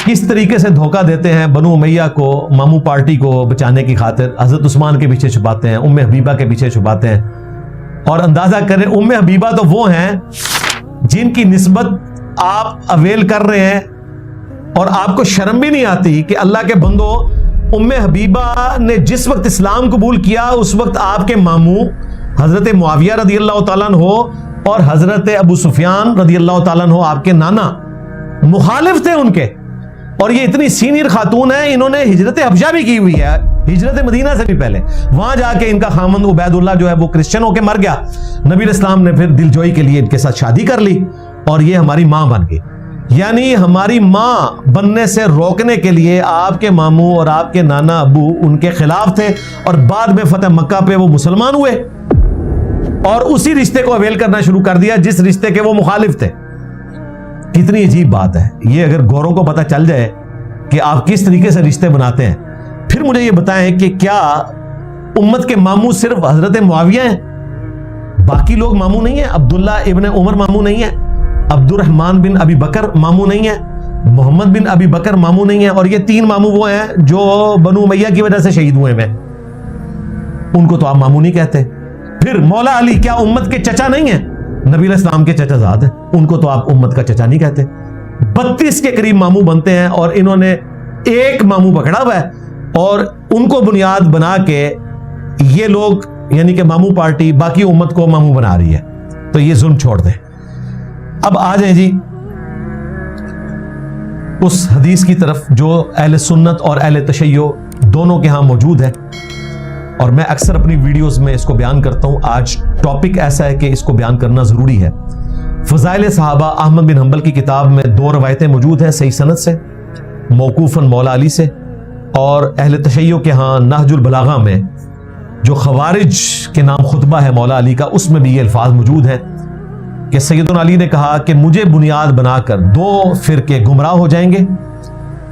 کس طریقے سے دھوکہ دیتے ہیں بنو امیہ کو، ماموں پارٹی کو بچانے کی خاطر حضرت عثمان کے پیچھے چھپاتے ہیں، ام حبیبہ کے پیچھے چھپاتے ہیں. اور اندازہ کریں ام حبیبہ تو وہ ہیں جن کی نسبت آپ اویل کر رہے ہیں اور آپ کو شرم بھی نہیں آتی کہ اللہ کے بندو، ام حبیبہ نے جس وقت اسلام قبول کیا اس وقت آپ کے ماموں حضرت معاویہ رضی اللہ تعالیٰ عنہ اور حضرت ابو سفیان رضی اللہ تعالیٰ عنہ آپ کے نانا مخالف تھے ان کے. اور یہ اتنی سینئر خاتون ہیں، انہوں نے ہجرت حبشہ بھی کی ہوئی ہے، ہجرت مدینہ سے بھی پہلے. وہاں جا کے ان کا خامند عبید اللہ جو ہے وہ کرسچن ہو کے مر گیا. نبی علیہ السلام نے پھر دل جوئی کے لیے ان کے ساتھ شادی کر لی اور یہ ہماری ماں بن گئی. یعنی ہماری ماں بننے سے روکنے کے لیے آپ کے ماموں اور آپ کے نانا ابو ان کے خلاف تھے، اور بعد میں فتح مکہ پہ وہ مسلمان ہوئے اور اسی رشتے کو اویل کرنا شروع کر دیا جس رشتے کے وہ مخالف تھے. کتنی عجیب بات ہے یہ. اگر گوروں کو پتہ چل جائے کہ آپ کس طریقے سے رشتے بناتے ہیں. پھر مجھے یہ بتائیں کہ کیا امت کے ماموں صرف حضرت معاویہ ہیں؟ باقی لوگ ماموں نہیں ہیں؟ عبداللہ ابن عمر ماموں نہیں ہیں؟ عبد الرحمن بن ابی بکر ماموں نہیں ہیں؟ محمد بن ابی بکر ماموں نہیں ہیں؟ اور یہ 3 ماموں وہ ہیں جو بنو امیہ کی وجہ سے شہید ہوئے ہیں، ان کو تو آپ ماموں نہیں کہتے. پھر مولا علی کیا امت کے چچا نہیں ہیں؟ نبی علیہ السلام کے چچا زاد ہیں، ان کو تو آپ امت کا چچا نہیں کہتے. 32 کے قریب ماموں بنتے ہیں اور انہوں نے ایک ماموں پکڑا ہوا ہے اور ان کو بنیاد بنا کے یہ لوگ یعنی کہ ماموں پارٹی باقی امت کو ماموں بنا رہی ہے. تو یہ ظلم چھوڑ دیں. اب آ جائیں جی اس حدیث کی طرف جو اہل سنت اور اہل تشیع دونوں کے ہاں موجود ہے، اور میں اکثر اپنی ویڈیوز میں اس کو بیان کرتا ہوں. آج ٹاپک ایسا ہے کہ اس کو بیان کرنا ضروری ہے. فضائل صحابہ احمد بن حنبل کی کتاب میں 2 روایتیں موجود ہیں صحیح سند سے، موقوفاً مولا علی سے، اور اہل تشیع کے ہاں نہج البلاغہ میں جو خوارج کے نام خطبہ ہے مولا علی کا، اس میں بھی یہ الفاظ موجود ہیں کہ سیدنا علی نے کہا کہ مجھے بنیاد بنا کر 2 فرقے گمراہ ہو جائیں گے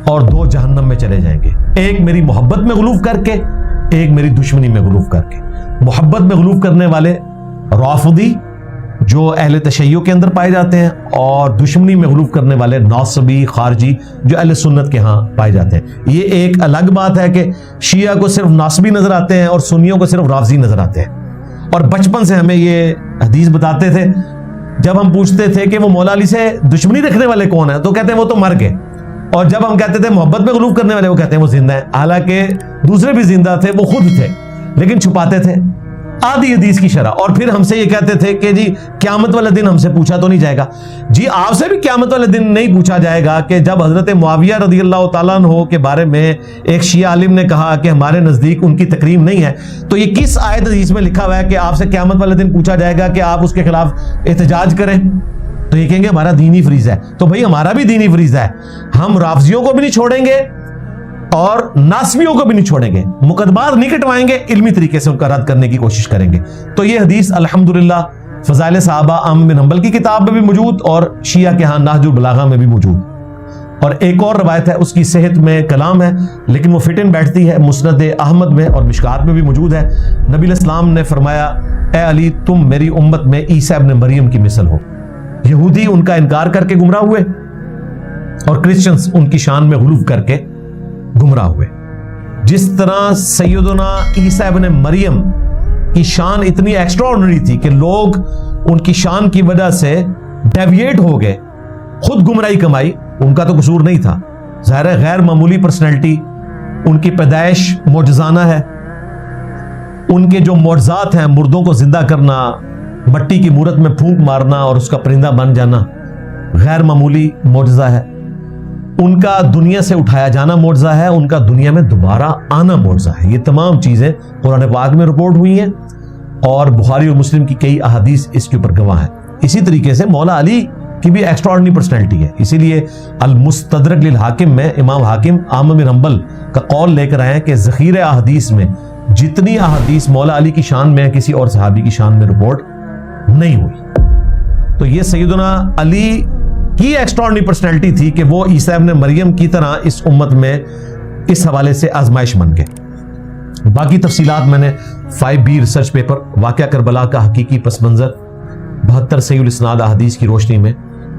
اور 2 جہنم میں چلے جائیں گے. ایک میری محبت میں غلوف کر کے، ایک میری دشمنی میں غلوف کر کے. محبت میں غلوف کرنے والے رافضی جو اہل تشیع کے اندر پائے جاتے ہیں، اور دشمنی میں غلوف کرنے والے ناصبی خارجی جو اہل سنت کے ہاں پائے جاتے ہیں. یہ ایک الگ بات ہے کہ شیعہ کو صرف ناصبی نظر آتے ہیں اور سنیوں کو صرف رافضی نظر آتے ہیں. اور بچپن سے ہمیں یہ حدیث بتاتے تھے. جب ہم پوچھتے تھے کہ وہ مولا علی سے دشمنی رکھنے والے کون ہیں تو کہتے ہیں وہ تو مر گئے. اور جب ہم کہتے تھے محبت میں غلوف کرنے والے، وہ کہتے ہیں وہ زندہ ہیں. حالانکہ دوسرے بھی زندہ تھے، وہ خود تھے لیکن چھپاتے تھے آدھی حدیث کی شرح. اور پھر ہم سے یہ کہتے تھے کہ جی قیامت والے دن ہم سے پوچھا تو نہیں جائے گا. جی آپ سے بھی قیامت والے دن نہیں پوچھا جائے گا کہ جب حضرت معاویہ رضی اللہ تعالیٰ عنہ کے بارے میں ایک شیعہ عالم نے کہا کہ ہمارے نزدیک ان کی تکریم نہیں ہے، تو یہ کس آیت حدیث میں لکھا ہوا ہے کہ آپ سے قیامت والے دن پوچھا جائے گا کہ آپ اس کے خلاف احتجاج کریں؟ تو یہ کہیں گے ہمارا دینی فریضہ ہے. تو بھائی ہمارا بھی دینی فریضہ ہے. ہم رافضیوں کو بھی نہیں چھوڑیں گے اور ناسبیوں کو بھی نہیں چھوڑیں گے. مقدمات نہیں کٹوائیں گے، علمی طریقے سے ان کا رد کرنے کی کوشش کریں گے. تو یہ حدیث الحمدللہ فضائل صحابہ احمد بن حنبل کی کتاب میں بھی موجود اور شیعہ کے ہاں نہج البلاغہ میں بھی موجود. اور ایک اور روایت ہے، اس کی صحت میں کلام ہے لیکن وہ فٹ ان بیٹھتی ہے، مسند احمد میں اور مشکات میں بھی موجود ہے. نبی علیہ السلام نے فرمایا اے علی تم میری امت میں عیسیٰ ابن مریم کی مثل ہو. یہودی ان کا انکار کر کے گمراہ ہوئے اور کرسچنز ان کی شان میں غلوف کر کے گمراہ ہوئے. جس طرح سیدنا عیسیٰ ابن مریم کی شان اتنی ایکسٹرا آرڈنری تھی کہ لوگ ان کی شان کی وجہ سے ڈیویٹ ہو گئے، خود گمراہی کمائی، ان کا تو قصور نہیں تھا. ظاہر ہے غیر معمولی پرسنالٹی، ان کی پیدائش معجزانہ ہے. ان کے جو معجزات ہیں، مردوں کو زندہ کرنا، مٹی کی مورت میں پھونک مارنا اور اس کا پرندہ بن جانا، غیر معمولی معجزہ ہے. ان کا دنیا سے اٹھایا جانا معجزہ ہے، ان کا دنیا میں دوبارہ آنا معجزہ ہے. یہ تمام چیزیں قرآن پاک میں رپورٹ ہوئی ہیں اور بخاری اور مسلم کی کئی احادیث اس کے اوپر گواہ ہیں. اسی طریقے سے مولا علی کی بھی ایکسٹراڈنری پرسنالٹی ہے. اسی لیے المستدرک للحاکم میں امام حاکم احمد بن حنبل کا قول لے کر آئے ہیں کہ ذخیرہ احادیث میں جتنی احادیث مولا علی کی شان میں کسی اور صحابی کی شان میں رپورٹ نہیں ہوئی. تو یہ سیدنا علی کی ایکسٹراڈنری پرسنالٹی تھی کہ وہ عیسیٰ ابن مریم کی طرح اس امت میں اس حوالے سے آزمائش بن گئے. باقی تفصیلات میں نے 5B ریسرچ پیپر واقعہ کربلا کا حقیقی پس منظر 72 صحیح الاسناد احادیث کی روشنی میں،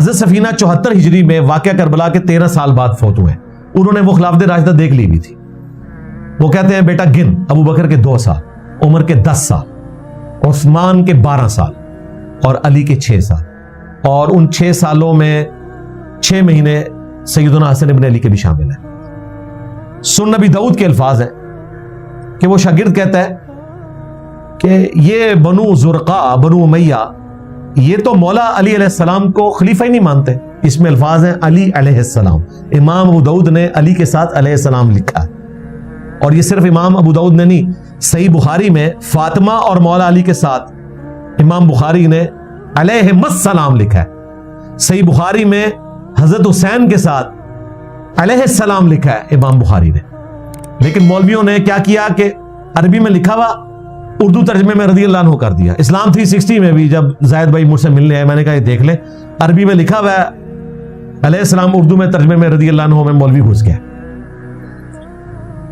حضرت سفینہ 74 ہجری میں واقعہ کربلا کے 13 سال بعد فوت ہوئے. انہوں نے وہ خلافت راشدہ دیکھ لی بھی تھی. وہ کہتے ہیں بیٹا گن، ابو بکر کے 2 سال، عمر کے 10 سال، عثمان کے 12 سال اور علی کے 6 سال، اور ان 6 سالوں میں 6 مہینے سیدنا حسن ابن علی کے بھی شامل ہیں. سنن نبی داؤد کے الفاظ ہیں کہ وہ شاگرد کہتا ہے کہ یہ بنو زرقاء، بنو امیہ، یہ تو مولا علی علیہ السلام کو خلیفہ ہی نہیں مانتے. اس میں الفاظ ہیں علی علیہ السلام. امام ابو داؤد نے علی کے ساتھ علیہ السلام لکھا ہے، اور یہ صرف امام ابو داؤد نے نہیں، صحیح بخاری میں فاطمہ اور مولا علی کے ساتھ امام بخاری نے علیہ السلام لکھا ہے. صحیح بخاری میں حضرت حسین کے ساتھ علیہ السلام لکھا ہے امام بخاری نے. لیکن مولویوں نے کیا کیا کہ عربی میں لکھا ہوا اردو ترجمے میں رضی اللہ عنہ کر دیا. اسلام 360 میں بھی جب زاہد بھائی مجھ سے ملنے آئے، میں نے کہا یہ دیکھ لیں، عربی میں لکھا ہوا ہے علیہ السلام، اردو میں ترجمے میں رضی اللہ عنہ میں مولوی گھس گیا.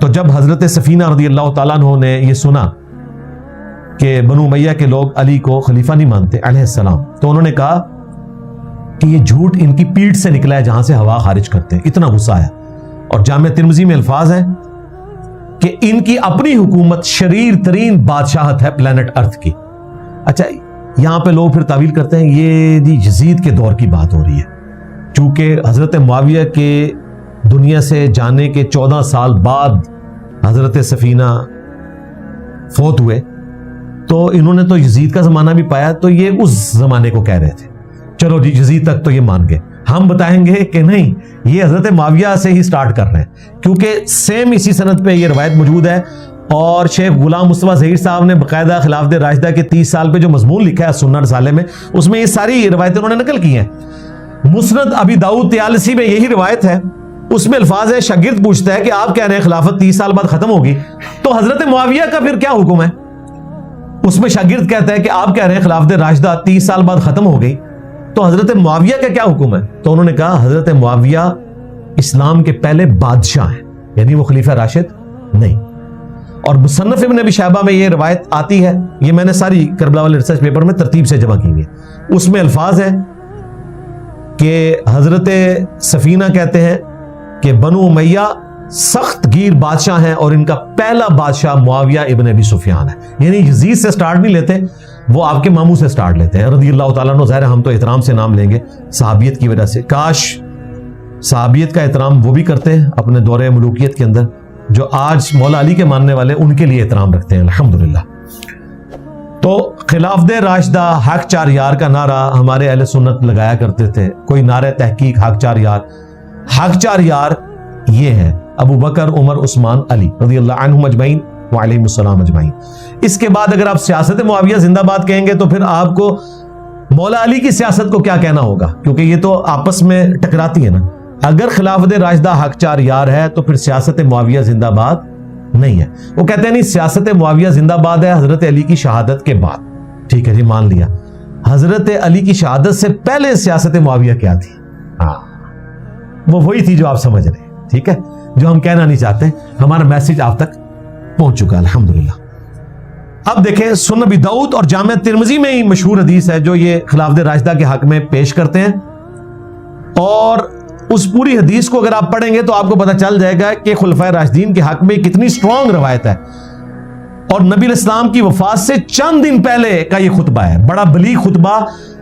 تو جب حضرت سفینہ رضی اللہ تعالیٰ عنہ نے یہ سنا کہ بنو امیہ کے لوگ علی کو خلیفہ نہیں مانتے علیہ السلام، تو انہوں نے کہا کہ یہ جھوٹ ان کی پیٹھ سے نکلا ہے جہاں سے ہوا خارج کرتے ہیں. اتنا غصہ آیا. اور جامع ترمذی میں الفاظ ہیں کہ ان کی اپنی حکومت شریر ترین بادشاہت ہے پلانٹ ارتھ کی. اچھا، یہاں پہ لوگ پھر تعویل کرتے ہیں یہ جی یزید کے دور کی بات ہو رہی ہے، چونکہ حضرت معاویہ کے دنیا سے جانے کے 14 سال بعد حضرت سفینہ فوت ہوئے، تو انہوں نے تو یزید کا زمانہ بھی پایا، تو یہ اس زمانے کو کہہ رہے تھے. چلو جی یزید تک تو یہ مان گئے. ہم بتائیں گے کہ نہیں، یہ حضرت معاویہ سے ہی سٹارٹ کر رہے ہیں، کیونکہ سیم اسی سند پہ یہ روایت موجود ہے. اور شیخ غلام مصطفیٰ ظہیر صاحب نے باقاعدہ خلافت راشدہ کے 30 سال پہ جو مضمون لکھا ہے سنن رسالے میں، اس میں یہ ساری روایتیں انہوں نے نقل کی ہیں. مسند ابی داؤد طیالسی میں یہی روایت ہے. اس میں الفاظ ہے، شاگرد پوچھتا ہے کہ آپ کہہ رہے ہیں خلافت 30 سال بعد ختم ہوگی، تو حضرت معاویہ کا پھر کیا حکم ہے؟ اس میں شاگرد کہتا ہے کہ آپ کہہ رہے ہیں خلافت راشدہ 30 سال بعد ختم ہو گئی، تو حضرت معاویہ کا کیا حکم ہے؟ تو انہوں نے کہا حضرت معاویہ اسلام کے پہلے بادشاہ ہیں، یعنی وہ خلیفہ راشد نہیں. اور مصنف ابن ابی شیبہ میں یہ روایت آتی ہے، یہ میں نے ساری کربلا والے ریسرچ پیپر میں ترتیب سے جمع کی ہے. اس میں الفاظ ہے کہ حضرت سفینہ کہتے ہیں کہ بنو امیہ سخت گیر بادشاہ ہیں، اور ان کا پہلا بادشاہ معاویہ ابن ابی سفیان ہے. یعنی یزید سے سٹارٹ نہیں لیتے، وہ آپ کے ماموں سے سٹارٹ لیتے ہیں رضی اللہ تعالیٰ عنہ. ظاہر ہم تو احترام سے نام لیں گے صحابیت کی وجہ سے. کاش صحابیت کا احترام وہ بھی کرتے ہیں اپنے دور ملوکیت کے اندر، جو آج مولا علی کے ماننے والے ان کے لیے احترام رکھتے ہیں الحمدللہ. تو خلافت راشدہ حق 4 یار کا نعرہ ہمارے اہل سنت لگایا کرتے تھے. کوئی نعرہ تحقیق حق 4 یار، حق 4 یار یہ ہے ابو بکر، عمر، عثمان، علی رضی اللہ عنہم اجمعین وعلیہم السلام اجمعین. اس کے بعد اگر آپ سیاست معاویہ زندہ باد کہیں گے تو پھر آپ کو مولا علی کی سیاست کو کیا کہنا ہوگا، کیونکہ یہ تو آپس میں ٹکراتی ہے نا. اگر خلافت راشدہ حق 4 یار ہے تو پھر سیاست معاویہ زندہ باد نہیں ہے. وہ کہتے ہیں نہیں، سیاست معاویہ زندہ باد ہے حضرت علی کی شہادت کے بعد. ٹھیک ہے جی، مان لیا. حضرت علی کی شہادت سے پہلے سیاست معاویہ کیا تھی؟ وہ وہی تھی جو آپ سمجھ رہے ہیں. ٹھیک ہے، جو ہم کہنا نہیں چاہتے. ہمارا میسج آپ تک پہنچ چکا الحمدللہ. اب دیکھیں سنن ابی داؤد اور جامع ترمذی میں ہی مشہور حدیث ہے جو یہ خلافت راشدہ کے حق میں پیش کرتے ہیں، اور اس پوری حدیث کو اگر آپ پڑھیں گے تو آپ کو پتہ چل جائے گا کہ خلفائے راشدین کے حق میں کتنی سٹرونگ روایت ہے. اور نبی علیہ السلام کی وفات سے چند دن پہلے کا یہ خطبہ ہے، بڑا بلیغ خطبہ.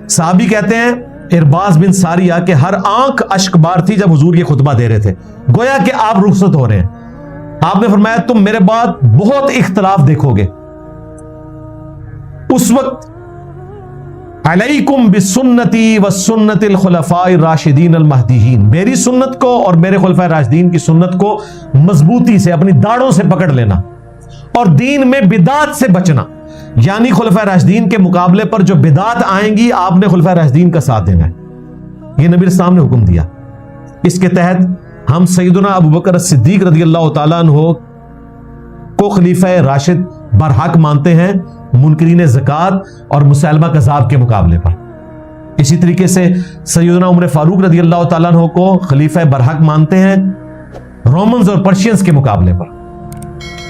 صحابی کہتے ہیں ارباز بن ساریہ کہ ہر آنکھ اشک بار تھی جب حضور یہ خطبہ دے رہے تھے، گویا کہ آپ رخصت ہو رہے ہیں. آپ نے فرمایا تم میرے بعد بہت اختلاف دیکھو گے، اس وقت علیکم بسنتی وسنت الخلفاء الراشدین المہدیین، میری سنت کو اور میرے خلفاء راشدین کی سنت کو مضبوطی سے اپنی داڑھوں سے پکڑ لینا، اور دین میں بدعت سے بچنا. یعنی خلفاء راشدین کے مقابلے پر جو بدعت آئیں گی آپ نے خلفاء راشدین کا ساتھ دینا ہے. یہ نبی السلام نے حکم دیا. اس کے تحت ہم سیدنا ابو بکر صدیق رضی اللہ تعالیٰ عنہ کو خلیفہ راشد برحق مانتے ہیں منکرین زکات اور مسلمہ کذاب کے مقابلے پر. اسی طریقے سے سیدنا عمر فاروق رضی اللہ تعالیٰ عنہ کو خلیفہ برحق مانتے ہیں رومنز اور پرشینز کے مقابلے پر.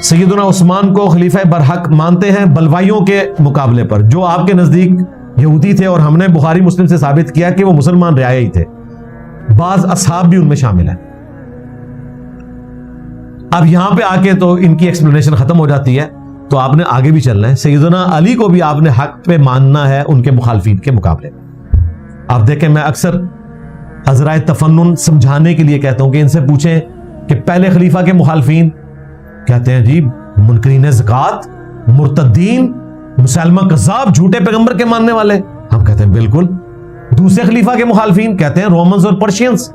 سیدنا عثمان کو خلیفہ برحق مانتے ہیں بلوائیوں کے مقابلے پر. جو آپ کے نزدیک یہودی تھے اور ہم نے بخاری مسلم سے ثابت کیا کہ وہ مسلمان رعایا تھے، بعض اصحاب بھی ان میں شامل ہیں۔ اب یہاں پہ آ کے تو ان کی ایکسپلینیشن ختم ہو جاتی ہے، تو آپ نے آگے بھی چلنا ہے۔ سیدنا علی کو بھی آپ نے حق پہ ماننا ہے ان کے مخالفین کے مقابلے میں۔ آپ دیکھیں، میں اکثر عذرائے تفنن سمجھانے کے لیے کہتا ہوں کہ ان سے پوچھیں کہ پہلے خلیفہ کے مخالفین کہتے ہیں جی منکرین زکات، مرتدین، مسلمہ کذاب، جھوٹے پیغمبر کے ماننے والے۔ ہم کہتے ہیں بالکل۔ دوسرے خلیفہ کے مخالفین کہتے ہیں رومنز اور پرشینز،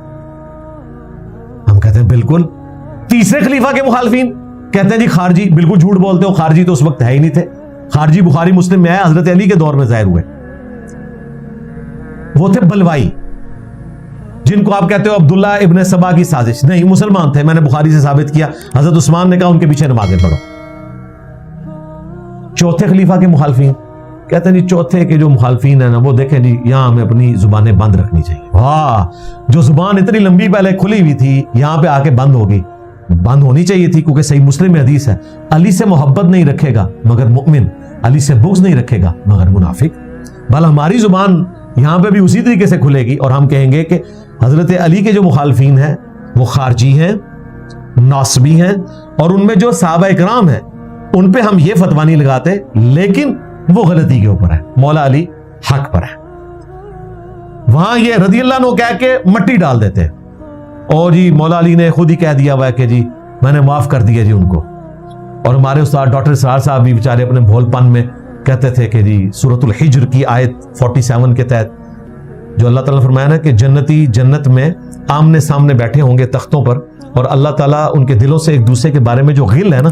ہم کہتے ہیں بالکل۔ تیسرے خلیفہ کے مخالفین کہتے ہیں جی خارجی، بالکل جھوٹ بولتے ہو، خارجی تو اس وقت ہے ہی نہیں تھے، خارجی بخاری مسلم میں ہے، حضرت علی کے دور میں ظاہر ہوئے، وہ تھے بلوائی، جن کو آپ کہتے ہو عبداللہ ابن سبا کی سازش، نہیں مسلمان تھے، میں نے بخاری سے ثابت کیا، حضرت عثمان نے کہا ان کے پیچھے نمازیں پڑھو۔ چوتھے خلیفہ کے مخالفین کہتے ہیں جی چوتھے کے جو مخالفین ہیں نا، وہ دیکھیں جی یہاں ہمیں اپنی زبانیں بند رکھنی چاہیے۔ واہ، جو زبان اتنی لمبی پہلے کھلی ہوئی تھی یہاں پہ آ کے بند ہوگی، بند ہونی چاہیے تھی، کیونکہ صحیح مسلم میں حدیث ہے علی سے محبت نہیں رکھے گا مگر مؤمن، علی سے بغض نہیں رکھے گا مگر منافق۔ بل ہماری زبان یہاں پہ بھی اسی طریقے سے کھلے گی اور ہم کہیں گے کہ حضرت علی کے جو مخالفین ہیں وہ خارجی ہیں، ناصبی ہیں، اور ان میں جو صحابہ اکرام ہیں ان پہ ہم یہ فتویٰ نہیں لگاتے، لیکن وہ غلطی کے اوپر ہے، مولا علی حق پر ہے۔ وہاں یہ رضی اللہ عنہ کہہ کے مٹی ڈال دیتے، اور جی مولا علی نے خود ہی کہہ دیا ہوا ہے کہ جی میں نے معاف کر دیا جی ان کو۔ اور ہمارے استاد ڈاکٹر اسرار صاحب بھی بیچارے اپنے بھول پن میں کہتے تھے کہ جی سورۃ الحجر کی آیت 47 کے تحت جو اللہ تعالیٰ نے فرمایا نا کہ جنتی جنت میں آمنے سامنے بیٹھے ہوں گے تختوں پر، اور اللہ تعالیٰ ان کے دلوں سے ایک دوسرے کے بارے میں جو غل ہے نا،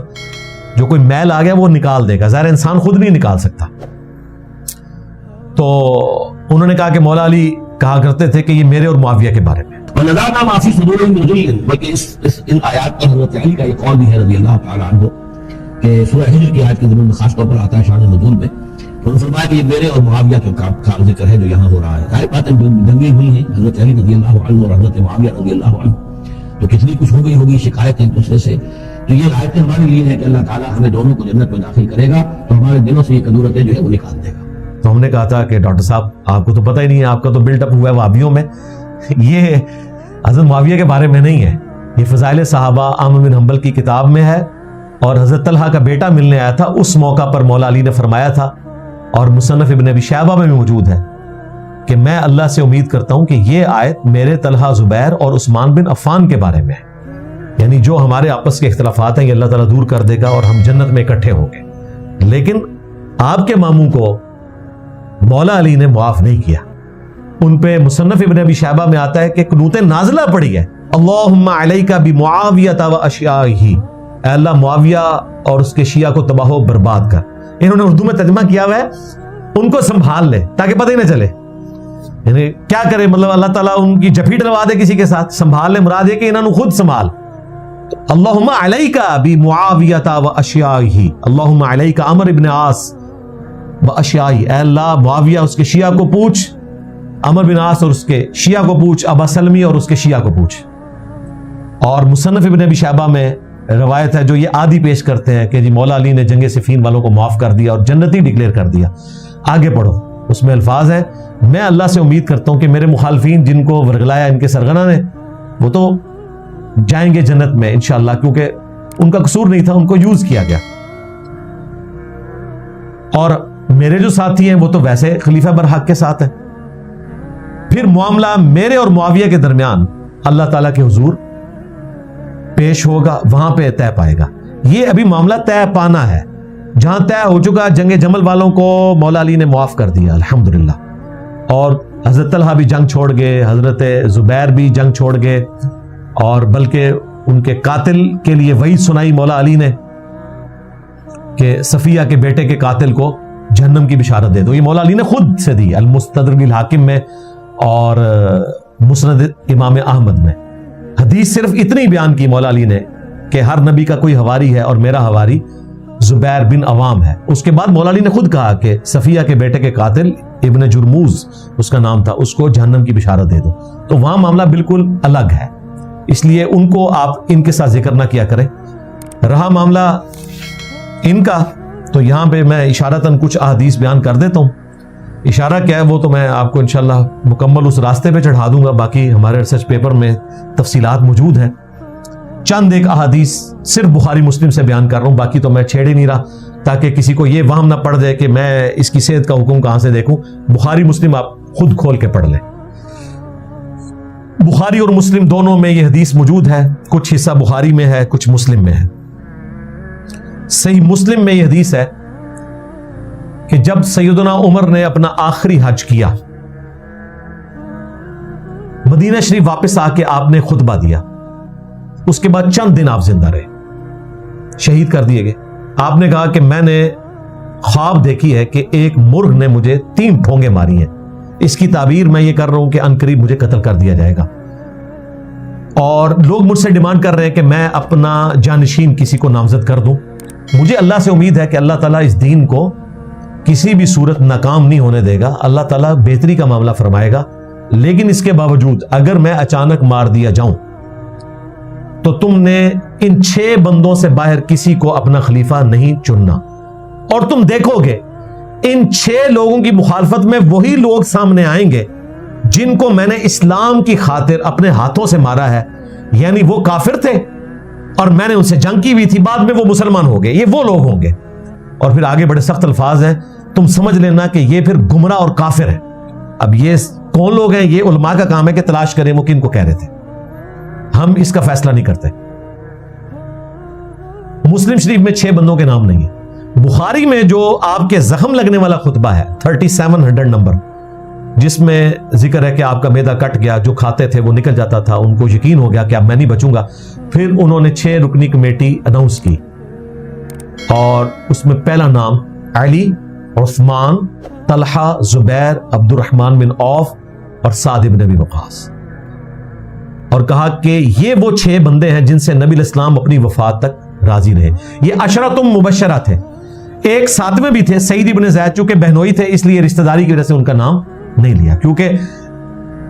جو کوئی میل آ گیا وہ نکال دے گا، ظاہر انسان خود نہیں نکال سکتا۔ تو انہوں نے کہا کہ مولا علی کہا کرتے تھے کہ یہ میرے اور معاویہ کے بارے میں۔ وَنَزَعْنَا مَا فِي صُدُورِهِم مِّن غِلٍّ، بلکہ ان آیات پر حضرت علی کا یہ قول بھی ہے رضی اللہ تعالیٰ عنہ کہ سورہ حجر کی آیت کے ضمن میں خاص طور پر آتا ہے شان نزول میں، انہوں نے فرمایا کہ یہ میرے اور معاویہ کا ذکر ہے جو یہاں ہو رہا ہے۔ ظاہر بات ہے جنگیں ہوئی ہیں حضرت علی رضی اللہ عنہ اور حضرت معاویہ رضی اللہ عنہ، تو کتنی کچھ ہو گئی ہوگی شکایت ایک دوسرے سے، تو یہ آیتیں ہمارے لیے ہے کہ اللہ تعالیٰ ہمیں دونوں کو جنت میں داخل کرے گا تو ہمارے دلوں سے یہ کدورتیں جو ہے وہ نکال دے گا۔ تو ہم نے کہا تھا کہ ڈاکٹر صاحب آپ کو تو پتہ ہی نہیں ہے، آپ کا تو بلڈ اپ ہوا ہے وہابیوں میں، یہ حضرت معاویہ کے بارے میں نہیں ہے، یہ فضائل صحابہ احمد بن حنبل کی کتاب میں ہے، اور حضرت طلحہ کا بیٹا ملنے آیا تھا اس موقع پر مولا علی نے فرمایا تھا، اور مصنف ابن ابی شیبہ میں بھی موجود ہے کہ میں اللہ سے امید کرتا ہوں کہ یہ آیت میرے طلحہ، زبیر اور عثمان بن عفان کے بارے میں ہے، یعنی جو ہمارے آپس کے اختلافات ہیں یہ اللہ تعالیٰ دور کر دے گا اور ہم جنت میں اکٹھے ہوں گے۔ لیکن آپ کے ماموں کو مولا علی نے معاف نہیں کیا، ان پہ مصنف ابن ابی شیبہ میں آتا ہے کہ قنوت نازلہ پڑی ہے، اللہم علیکہ بمعاویہ و اشیائہ، اے اللہ معاویہ اور اس کے شیعہ کو تباہ و برباد کر۔ انہوں نے اردو میں ترجمہ کیا ہوا ہے ان کو سنبھال لے تاکہ پتہ ہی نہ چلے، یعنی کیا کرے، مطلب اللہ تعالیٰ ان کی جھپیٹ لگوا دے کسی کے ساتھ، سنبھال لے مراد ہے کہ انہوں نے خود سنبھال۔ اللہم علیکہ بمعاویہ و اشیائہ، اللہم علیکہ عمر بن عاص و اشیائہ، اے اللہ معاویہ اس کے شیعہ کو پوچھ، عمر بن عاص اور اس کے شیعہ کو پوچھ، ابا سلمی اور اس کے شیعہ کو پوچھ۔ اور مصنف ابن ابی شیبہ میں روایت ہے جو یہ عادی پیش کرتے ہیں کہ جی مولا علی نے جنگ صفین والوں کو معاف کر دیا اور جنتی ڈکلیئر کر دیا۔ آگے پڑھو، اس میں الفاظ ہیں، میں اللہ سے امید کرتا ہوں کہ میرے مخالفین جن کو ورگلایا ان کے سرغنہ نے، وہ تو جائیں گے جنت میں انشاءاللہ، کیونکہ ان کا قصور نہیں تھا، ان کو یوز کیا گیا، اور میرے جو ساتھی ہیں وہ تو ویسے خلیفہ برحق کے ساتھ ہیں۔ پھر معاملہ میرے اور معاویہ کے درمیان اللہ تعالیٰ کے حضور پیش ہوگا، وہاں پہ طے پائے گا۔ یہ ابھی معاملہ طے پانا ہے، جہاں طے ہو چکا، جنگ جمل والوں کو مولا علی نے معاف کر دیا الحمدللہ، اور حضرت طلحہ بھی جنگ چھوڑ گئے، حضرت زبیر بھی جنگ چھوڑ گئے، اور بلکہ ان کے قاتل کے لیے وعید سنائی مولا علی نے کہ صفیہ کے بیٹے کے قاتل کو جہنم کی بشارت دے دو۔ یہ مولا علی نے خود سے دی المستدرک الحاکم میں اور مسند امام احمد میں۔ حدیث صرف اتنی بیان کی مولا علی نے کہ ہر نبی کا کوئی حواری ہے اور میرا حواری زبیر بن عوام ہے۔ اس کے بعد مولا علی نے خود کہا کہ صفیہ کے بیٹے کے قاتل ابن جرموز اس کا نام تھا، اس کو جہنم کی بشارت دے دو۔ تو وہاں معاملہ بالکل الگ ہے، اس لیے ان کو آپ ان کے ساتھ ذکر نہ کیا کریں۔ رہا معاملہ ان کا، تو یہاں پہ میں اشارتاً کچھ احادیث بیان کر دیتا ہوں اشارہ کیا ہے وہ تو میں آپ کو انشاءاللہ مکمل اس راستے پہ چڑھا دوں گا، باقی ہمارے ریسرچ پیپر میں تفصیلات موجود ہیں. چند ایک احادیث صرف بخاری مسلم سے بیان کر رہا ہوں، باقی تو میں چھیڑ ہی نہیں رہا تاکہ کسی کو یہ وہم نہ پڑ جائے کہ میں اس کی صحت کا حکم کہاں سے دیکھوں. بخاری مسلم آپ خود کھول کے پڑھ لیں. بخاری اور مسلم دونوں میں یہ حدیث موجود ہے، کچھ حصہ بخاری میں ہے کچھ مسلم میں ہے. صحیح مسلم میں یہ حدیث ہے کہ جب سیدنا عمر نے اپنا آخری حج کیا، مدینہ شریف واپس آ کے آپ نے خطبہ دیا. اس کے بعد چند دن آپ زندہ رہے، شہید کر دیے گئے. آپ نے کہا کہ میں نے خواب دیکھی ہے کہ ایک مرغ نے مجھے 3 ٹھونگے ماری ہیں، اس کی تعبیر میں یہ کر رہا ہوں کہ عنقریب مجھے قتل کر دیا جائے گا، اور لوگ مجھ سے ڈیمانڈ کر رہے ہیں کہ میں اپنا جانشین کسی کو نامزد کر دوں. مجھے اللہ سے امید ہے کہ اللہ تعالیٰ اس دین کو کسی بھی صورت ناکام نہیں ہونے دے گا، اللہ تعالیٰ بہتری کا معاملہ فرمائے گا. لیکن اس کے باوجود اگر میں اچانک مار دیا جاؤں تو تم نے ان 6 بندوں سے باہر کسی کو اپنا خلیفہ نہیں چننا، اور تم دیکھو گے ان 6 لوگوں کی مخالفت میں وہی لوگ سامنے آئیں گے جن کو میں نے اسلام کی خاطر اپنے ہاتھوں سے مارا ہے. یعنی وہ کافر تھے اور میں نے ان سے جنگ کی ہوئی تھی، بعد میں وہ مسلمان ہو گئے، یہ وہ لوگ ہوں گے. اور پھر آگے بڑے سخت الفاظ ہیں، تم سمجھ لینا کہ یہ پھر گمراہ اور کافر ہیں. اب یہ کون لوگ ہیں؟ یہ علماء کا کام ہے کہ تلاش کریں وہ کن کو کہہ رہے تھے، ہم اس کا فیصلہ نہیں کرتے. مسلم شریف میں 6 بندوں کے نام نہیں ہیں. بخاری میں جو آپ کے زخم لگنے والا خطبہ ہے 3700 نمبر، جس میں ذکر ہے کہ آپ کا معدہ کٹ گیا، جو کھاتے تھے وہ نکل جاتا تھا، ان کو یقین ہو گیا کہ اب میں نہیں بچوں گا. پھر انہوں نے 6 رکنی کمیٹی اناؤنس کی، اور اس میں پہلا نام علی، عثمان، طلحہ، زبیر، عبد الرحمن بن عوف اور سعد بن ابی وقاص، اور کہا کہ یہ وہ 6 بندے ہیں جن سے نبی علیہ السلام اپنی وفات تک راضی رہے. یہ عشرۃ مبشرہ تھے. ایک 7ویں بھی تھے سعید ابن زید، چونکہ بہنوئی تھے اس لیے رشتہ داری کی وجہ سے ان کا نام نہیں لیا، کیونکہ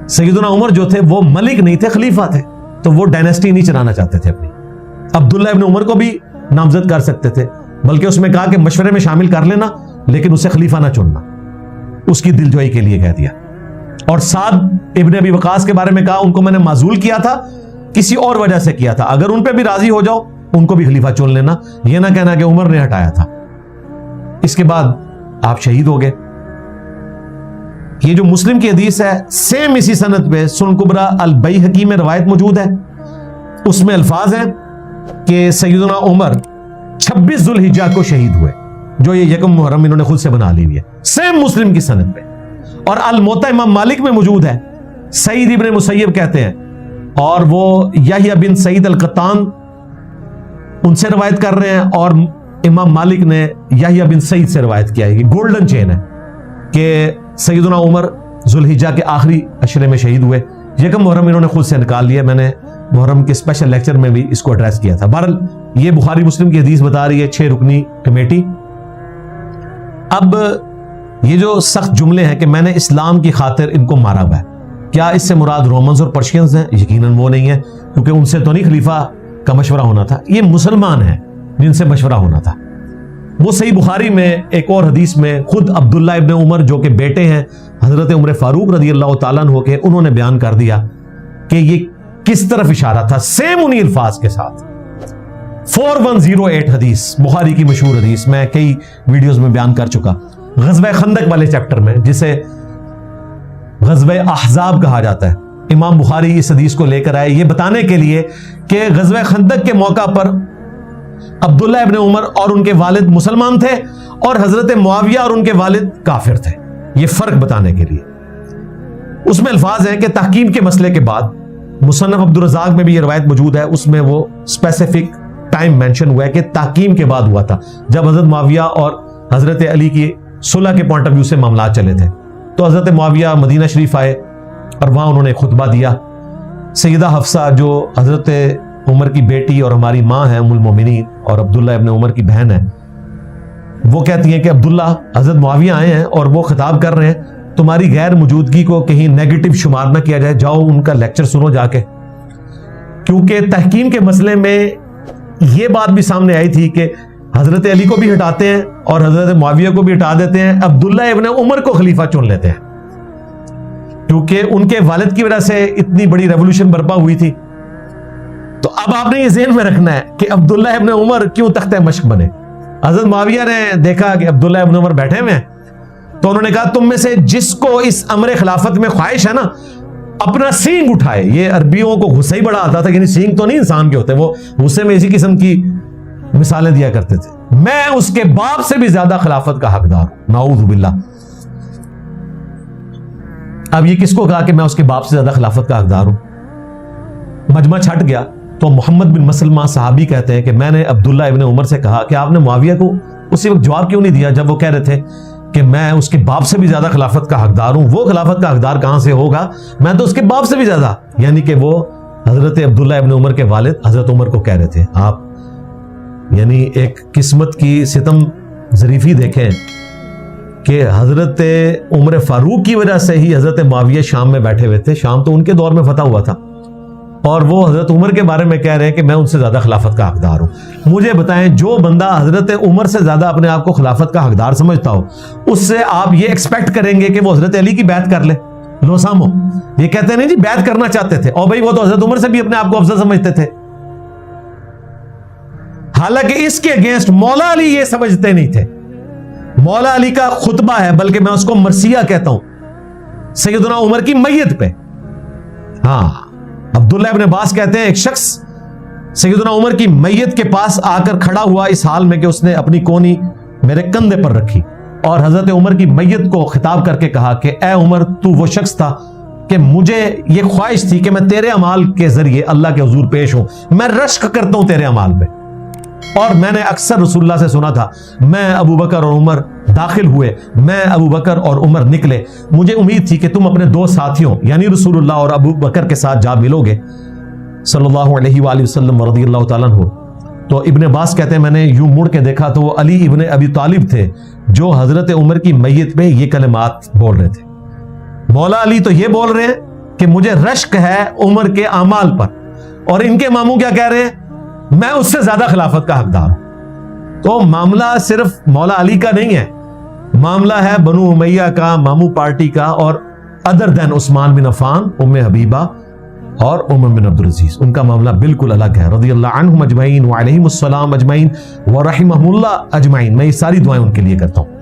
سیدنا عمر جو تھے وہ ملک نہیں تھے، خلیفہ تھے، تو وہ ڈائنیسٹی نہیں چلانا چاہتے تھے اپنی. عبداللہ ابن عمر کو بھی نامزد کر سکتے تھے، بلکہ اس میں کہا کہ مشورے میں شامل کر لینا لیکن اسے خلیفہ نہ چننا، اس کی دلجوئی کے لیے کہہ دیا. اور سعد ابن ابی وقاص کے بارے میں کہا ان کو میں نے معزول کیا تھا، کسی اور وجہ سے کیا تھا، اگر ان پہ بھی راضی ہو جاؤ ان کو بھی خلیفہ چن لینا، یہ نہ کہنا کہ عمر نے ہٹایا تھا. اس کے بعد آپ شہید ہو گئے. یہ جو مسلم کی حدیث ہے سیم اسی سند پہ سنن کبریٰ البیہقی میں روایت موجود ہے. اس میں الفاظ ہیں کہ سیدنا عمر 26 ذوالحجہ کو شہید ہوئے، جو یہ 1 محرم انہوں نے خود سے بنا لی ہوئی ہے، سیم مسلم کی سند پہ. اور الموطا امام مالک میں موجود ہے. سعید ابن مسیب کہتے ہیں، اور وہ یحییٰ بن سعید القطان ان سے روایت کر رہے ہیں، اور امام مالک نے یحییٰ بن سعید سے روایت کیا ہے. یہ گولڈن چین ہے کہ سیدنا عمر ذوالحجہ کے آخری عشرے میں شہید ہوئے. 1 محرم انہوں نے خود سے نکال لیا، میں نے محرم کے اسپیشل لیکچر میں بھی اس کو ایڈریس کیا تھا. بہرحال یہ بخاری مسلم کی حدیث بتا رہی ہے 6 رکنی کمیٹی. اب یہ جو سخت جملے ہیں کہ میں نے اسلام کی خاطر ان کو مارا ہوا ہے، کیا اس سے مراد رومنز اور پرشینز ہیں؟ یقیناً وہ نہیں ہے، کیونکہ ان سے تو نہیں خلیفہ کا مشورہ ہونا تھا، یہ مسلمان ہیں جن سے مشورہ ہونا تھا. وہ صحیح بخاری میں ایک اور حدیث میں خود عبداللہ ابن عمر جو کہ بیٹے ہیں حضرت عمر فاروق رضی اللہ تعالیٰ عنہ کے، انہوں نے بیان کر دیا کہ یہ کس طرف اشارہ تھا، سیم انہی الفاظ کے ساتھ. 4108 حدیث، بخاری کی مشہور حدیث، میں کئی ویڈیوز میں بیان کر چکا. غزوہ خندق والے چیپٹر میں، جسے غزوہ احزاب کہا جاتا ہے، امام بخاری اس حدیث کو لے کر آئے یہ بتانے کے لیے کہ غزوہ خندق کے موقع پر عبداللہ ابن عمر اور ان کے والد مسلمان تھے، اور حضرت معاویہ اور ان کے والد کافر تھے. یہ فرق بتانے کے لیے اس میں الفاظ ہیں کہ تحکیم کے مسئلے کے بعد، مصنف عبدالرزاق میں بھی یہ روایت موجود ہے، اس میں وہ اسپیسیفک ٹائم مینشن ہوا ہے کہ تحکیم کے بعد ہوا تھا، جب حضرت معاویہ اور حضرت علی کی صلح کے پوائنٹ آف ویو سے معاملات چلے تھے. تو حضرت معاویہ مدینہ شریف آئے اور وہاں انہوں نے خطبہ دیا. سیدہ حفصہ جو حضرت عمر کی بیٹی اور ہماری ماں ہے ام المومنین اور عبداللہ ابن عمر کی بہن ہے، وہ کہتی ہیں کہ عبداللہ حضرت معاویہ آئے ہیں اور وہ خطاب کر رہے ہیں، تمہاری غیر موجودگی کو کہیں نیگیٹو شمار نہ کیا جائے، جاؤ ان کا لیکچر سنو جا کے. کیونکہ تحکیم کے مسئلے میں یہ بات بھی سامنے آئی تھی کہ حضرت علی کو بھی ہٹاتے ہیں اور حضرت معاویہ کو بھی ہٹا دیتے ہیں, عبداللہ ابن عمر کو خلیفہ چن لیتے ہیں, کیونکہ ان کے والد کی وجہ سے اتنی بڑی ریولوشن برپا ہوئی تھی. تو اب آپ نے یہ ذہن میں رکھنا ہے کہ عبداللہ ابن عمر کیوں تخت مشق بنے. حضرت معاویہ نے دیکھا کہ عبداللہ ابن عمر بیٹھے ہوئے ہیں, تو انہوں نے کہا تم میں سے جس کو اس امر خلافت میں خواہش ہے نا, اپنا سینگ اٹھائے. یہ عربیوں کو غصہ ہی بڑا آتا تھا, یعنی سینگ تو نہیں انسان کے ہوتے, وہ غصے میں اسی قسم کی مثالیں دیا کرتے تھے. میں اس کے باپ سے بھی زیادہ خلافت کا حقدار ہوں, نعوذ باللہ. اب یہ کس کو کہا کہ میں اس کے باپ سے زیادہ خلافت کا حقدار ہوں؟ مجمع چھٹ گیا تو محمد بن مسلمہ صحابی کہتے ہیں کہ میں نے عبداللہ ابن عمر سے کہا کہ آپ نے معاویہ کو اسی وقت جواب کیوں نہیں دیا جب وہ کہہ رہے تھے کہ میں اس کے باپ سے بھی زیادہ خلافت کا حقدار ہوں. وہ خلافت کا حقدار کہاں سے ہوگا, میں تو اس کے باپ سے بھی زیادہ. یعنی کہ وہ حضرت عبداللہ ابن عمر کے والد حضرت عمر کو کہہ رہے تھے. آپ یعنی ایک قسمت کی ستم ظریفی دیکھیں کہ حضرت عمر فاروق کی وجہ سے ہی حضرت معاویہ شام میں بیٹھے ہوئے تھے. شام تو ان کے دور میں فتح ہوا تھا, اور وہ حضرت عمر کے بارے میں کہہ رہے ہیں کہ میں ان سے زیادہ خلافت کا حقدار ہوں. مجھے بتائیں, جو بندہ حضرت عمر سے زیادہ اپنے آپ کو خلافت کا حقدار سمجھتا ہو, اس سے آپ یہ ایکسپیکٹ کریں گے کہ وہ حضرت علی کی بیعت کر لے؟ لو سامو, یہ کہتے ہیں نہیں جی بیعت کرنا چاہتے تھے, اور بھائی وہ تو حضرت عمر سے بھی اپنے آپ کو افضل سمجھتے تھے. حالانکہ اس کے اگینسٹ مولا علی یہ سمجھتے نہیں تھے. مولا علی کا خطبہ ہے, بلکہ میں اس کو مرثیہ کہتا ہوں, سیدنا عمر کی میت پہ. ہاں, عبداللہ ابن عباس کہتے ہیں ایک شخص سیدنا عمر کی میت کے پاس آ کر کھڑا ہوا اس حال میں کہ اس نے اپنی کونی میرے کندھے پر رکھی اور حضرت عمر کی میت کو خطاب کر کے کہا کہ اے عمر, تو وہ شخص تھا کہ مجھے یہ خواہش تھی کہ میں تیرے اعمال کے ذریعے اللہ کے حضور پیش ہوں, میں رشک کرتا ہوں تیرے اعمال میں. اور میں نے اکثر رسول اللہ سے سنا تھا, میں ابو بکر اور عمر داخل ہوئے, میں ابو بکر اور عمر نکلے, مجھے امید تھی کہ تم اپنے دو ساتھیوں یعنی رسول اللہ اور ابو بکر کے ساتھ جا ملو گے صلی اللہ علیہ وآلہ وسلم رضی اللہ تعالیٰ عنہ. تو ابن عباس کہتے ہیں میں نے یوں مڑ کے دیکھا تو وہ علی ابن ابی طالب تھے جو حضرت عمر کی میت پہ یہ کلمات بول رہے تھے. مولا علی تو یہ بول رہے ہیں کہ مجھے رشک ہے عمر کے اعمال پر, اور ان کے ماموں کیا کہہ رہے ہیں, میں اس سے زیادہ خلافت کا حقدار ہوں. تو معاملہ صرف مولا علی کا نہیں ہے, معاملہ ہے بنو امیہ کا, ماموں پارٹی کا, اور ادر دین عثمان بن عفان, ام حبیبہ اور عمر بن عبد العزیز, ان کا معاملہ بالکل الگ ہے. رضی اللہ عنہم اجمعین وعلیہم السلام اجمعین ورحمہم اللہ اجمعین. میں یہ ساری دعائیں ان کے لیے کرتا ہوں.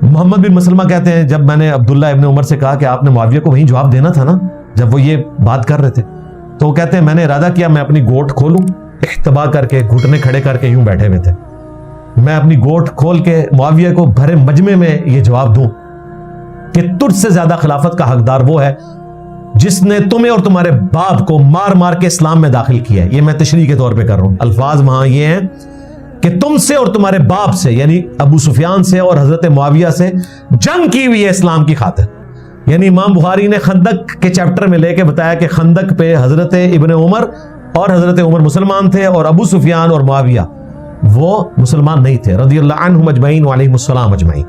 محمد بن مسلمہ کہتے ہیں جب میں نے عبداللہ ابن عمر سے کہا کہ آپ نے معاویہ کو وہیں جواب دینا تھا نا جب وہ یہ بات کر رہے تھے, تو وہ کہتے ہیں میں نے ارادہ کیا میں اپنی گوٹ کھولوں, احتبا کر کے گھٹنے کھڑے کر کے یوں بیٹھے ہوئے تھے, میں اپنی گوٹ کھول کے معاویہ کو بھرے مجمع میں یہ جواب دوں کہ تجھ سے زیادہ خلافت کا حقدار وہ ہے جس نے تمہیں اور تمہارے باپ کو مار مار کے اسلام میں داخل کیا ہے. یہ میں تشریح کے طور پہ کر رہا ہوں, الفاظ وہاں یہ ہیں کہ تم سے اور تمہارے باپ سے یعنی ابو سفیان سے اور حضرت معاویہ سے جنگ کی ہوئی ہے اسلام کی خاطر. یعنی امام بخاری نے خندق کے چیپٹر میں لے کے بتایا کہ خندق پہ حضرت ابن عمر اور حضرت عمر مسلمان تھے, اور ابو سفیان اور معاویہ وہ مسلمان نہیں تھے, رضی اللہ عنہم اجمعین وعلیہم السلام اجمعین.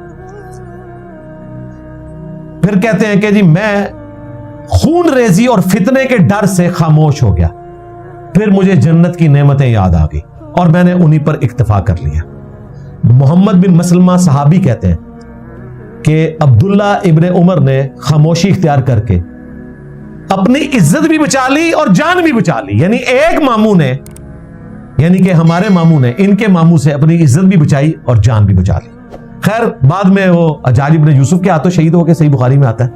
پھر کہتے ہیں کہ جی میں خون ریزی اور فتنے کے ڈر سے خاموش ہو گیا, پھر مجھے جنت کی نعمتیں یاد آ گئی اور میں نے انہی پر اکتفا کر لیا. محمد بن مسلمہ صحابی کہتے ہیں کہ عبداللہ ابن عمر نے خاموشی اختیار کر کے اپنی عزت بھی بچا لی اور جان بھی بچا لی. یعنی ایک ماموں نے, یعنی کہ ہمارے ماموں نے ان کے ماموں سے اپنی عزت بھی بچائی اور جان بھی بچا لی. خیر بعد میں وہ حجاج بن یوسف کے ہاتھوں شہید ہو کے, صحیح بخاری میں آتا ہے.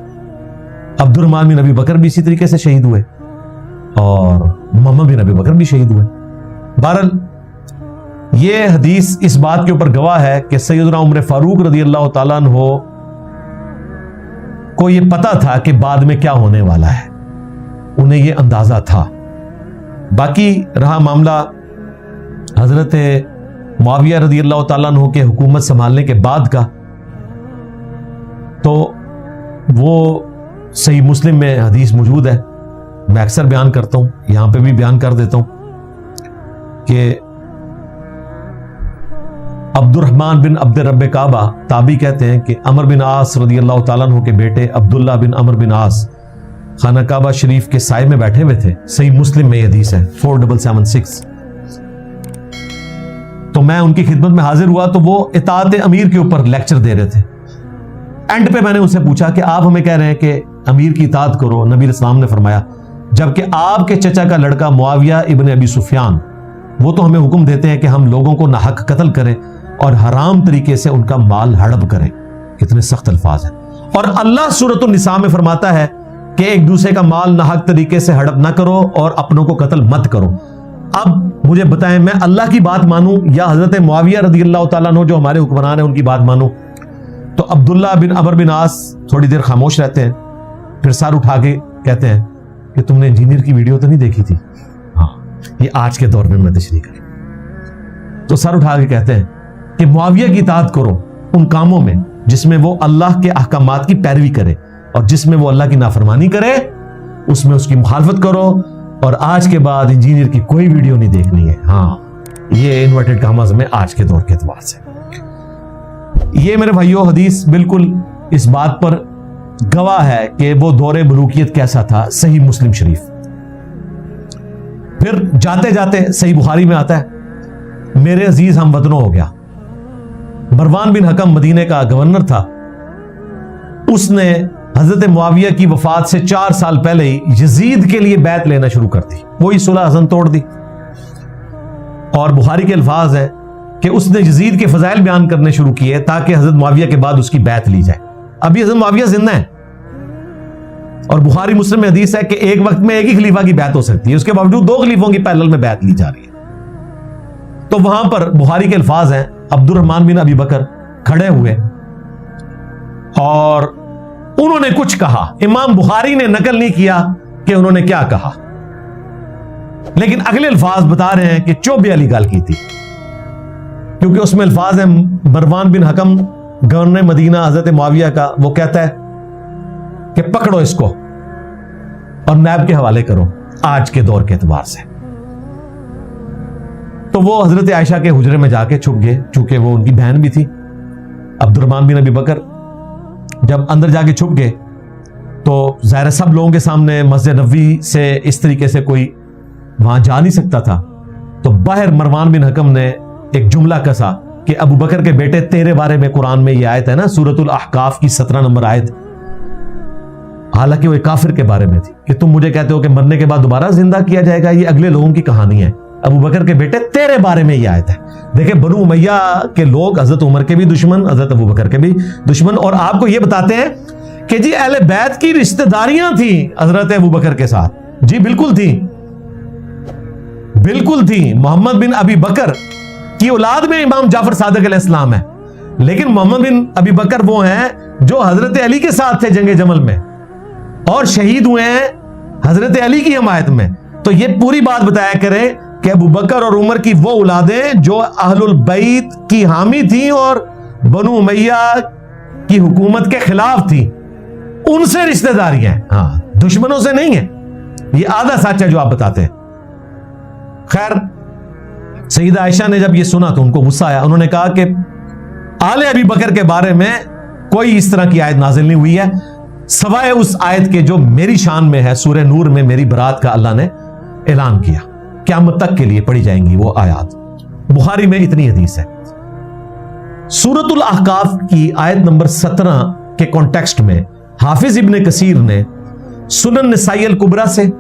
عبد الرحمن بن ابی بکر بھی اسی طریقے سے شہید ہوئے, اور محمد بن ابی بکر بھی شہید ہوئے. بہرحال یہ حدیث اس بات کے اوپر گواہ ہے کہ سیدنا عمر فاروق رضی اللہ تعالیٰ عنہ کو یہ پتا تھا کہ بعد میں کیا ہونے والا ہے, انہیں یہ اندازہ تھا. باقی رہا معاملہ حضرت معاویہ رضی اللہ تعالیٰ عنہ کے حکومت سنبھالنے کے بعد کا, تو وہ صحیح مسلم میں حدیث موجود ہے, میں اکثر بیان کرتا ہوں, یہاں پہ بھی بیان کر دیتا ہوں کہ عبد الرحمن بن عبد رب کعبہ تابعی کہتے ہیں کہ عمر بن عاص رضی اللہ تعالیٰ عنہ کے بیٹے عبداللہ بن عمر بن عاص خانہ کعبہ شریف کے سائے میں بیٹھے ہوئے تھے. صحیح مسلم میں یہ حدیث ہے 4776. تو میں ان کی خدمت میں حاضر ہوا تو وہ اطاعت امیر کے اوپر لیکچر دے رہے تھے. اینڈ پہ میں نے ان سے پوچھا کہ آپ ہمیں کہہ رہے ہیں کہ امیر کی اطاعت کرو. نبی علیہ السلام نے فرمایا جبکہ آپ کے چچا کا لڑکا معاویہ ابن ابی سفیان وہ تو ہمیں حکم دیتے ہیں کہ ہم لوگوں کو ناحق قتل کریں اور حرام طریقے سے ان کا مال ہڑپ کریں. کتنے سخت الفاظ ہیں. اور اللہ سورۃ النساء میں فرماتا ہے کہ ایک دوسرے کا مال ناحق طریقے سے ہڑپ نہ کرو اور اپنوں کو قتل مت کرو. اب مجھے بتائیں میں اللہ کی بات مانوں یا حضرت معاویہ رضی اللہ تعالیٰ عنہ جو ہمارے حکمران ہیں ان کی بات مانوں؟ تو عبداللہ بن عمرو بن عاص تھوڑی دیر خاموش رہتے ہیں, پھر سر اٹھا کے کہتے ہیں کہ تم نے انجینئر کی ویڈیو تو نہیں دیکھی تھی؟ ہاں, یہ آج کے دور میں تشریح کریں. تو سر اٹھا کے کہتے ہیں کہ معاویہ کی اطاعت کرو ان کاموں میں جس میں وہ اللہ کے احکامات کی پیروی کرے, اور جس میں وہ اللہ کی نافرمانی کرے اس میں اس کی مخالفت کرو, اور آج کے بعد انجینئر کی کوئی ویڈیو نہیں دیکھنی ہے. ہاں, یہ انورٹڈ کاماز میں آج کے دور کے اعتبار سے. یہ میرے بھائیوں حدیث بالکل اس بات پر گواہ ہے کہ وہ دور ملوکیت کیسا تھا. صحیح مسلم شریف. پھر جاتے جاتے صحیح بخاری میں آتا ہے میرے عزیز ہم وطنوں ہو گیا. مروان بن حکم مدینے کا گورنر تھا, اس نے حضرت معاویہ کی وفات سے 4 سال پہلے ہی یزید کے لیے بیعت لینا شروع کر دی. وہی صلح حسن توڑ دی, اور بخاری کے الفاظ ہے کہ اس نے یزید کے فضائل بیان کرنے شروع کیے تاکہ حضرت معاویہ کے بعد اس کی بیعت لی جائے. ابھی حضرت معاویہ زندہ ہیں, اور بخاری مسلم میں حدیث ہے کہ ایک وقت میں ایک ہی خلیفہ کی بیعت ہو سکتی ہے, اس کے باوجود 2 خلیفوں کی پیرلل میں بیعت لی جا رہی ہے. تو وہاں پر بخاری کے الفاظ ہیں عبد الرحمن بن ابی بکر کھڑے ہوئے اور انہوں نے کچھ کہا. امام بخاری نے نقل نہیں کیا کہ انہوں نے کیا کہا, لیکن اگلے الفاظ بتا رہے ہیں کہ چوبے علی گال کی تھی, کیونکہ اس میں الفاظ ہیں مروان بن حکم گورنر مدینہ حضرت معاویہ کا, وہ کہتا ہے کہ پکڑو اس کو اور نیب کے حوالے کرو آج کے دور کے اعتبار سے. تو وہ حضرت عائشہ کے حجرے میں جا کے چھپ گئے, چونکہ وہ ان کی بہن بھی تھی. عبد الرحمن بن ابی بکر جب اندر جا کے چھپ گئے تو ظاہر سب لوگوں کے سامنے مسجد نبوی سے اس طریقے سے کوئی وہاں جا نہیں سکتا تھا. تو باہر مروان بن حکم نے ایک جملہ کسا کہ ابو بکر کے بیٹے تیرے بارے میں قرآن میں یہ آیت ہے نا, سورۃ الاحقاف کی 17 نمبر آیت, حالانکہ وہ ایک کافر کے بارے میں تھی, کہ تم مجھے کہتے ہو کہ مرنے کے بعد دوبارہ زندہ کیا جائے گا. یہ اگلے لوگوں کی کہانی ہے. ابو بکر کے بیٹے تیرے بارے میں یہ آیت ہے. دیکھیں بنو امیہ کے لوگ حضرت عمر کے بھی دشمن, حضرت ابو بکر کے بھی دشمن, اور آپ کو یہ بتاتے ہیں کہ جی اہل بیت کی رشتہ داریاں تھیں حضرت ابو بکر کے ساتھ. جی بالکل تھیں, بالکل تھیں. محمد بن ابی بکر کی اولاد میں امام جعفر صادق علیہ السلام ہے, لیکن محمد بن ابی بکر وہ ہیں جو حضرت علی کے ساتھ تھے جنگ جمل میں اور شہید ہوئے ہیں حضرت علی کی حمایت میں. تو یہ پوری بات بتایا کریں کہ ابو بکر اور عمر کی وہ اولادیں جو اہل البیت کی حامی تھیں اور بنو امیہ کی حکومت کے خلاف تھیں, ان سے رشتہ داریاں ہیں, ہاں دشمنوں سے نہیں ہیں. یہ آدھا سچ ہے جو آپ بتاتے ہیں. خیر سیدہ عائشہ نے جب یہ سنا تو ان کو غصہ آیا. انہوں نے کہا کہ آل ابی بکر کے بارے میں کوئی اس طرح کی آیت نازل نہیں ہوئی ہے سوائے اس آیت کے جو میری شان میں ہے, سورہ نور میں میری برات کا اللہ نے اعلان کیا, قیامت تک کے لیے پڑھی جائیں گی وہ آیات. بخاری میں اتنی حدیث ہے. سورۃ الاحقاف کی آیت نمبر 17 کے کانٹیکسٹ میں حافظ ابن کثیر نے سنن نسائی الکبریٰ سے,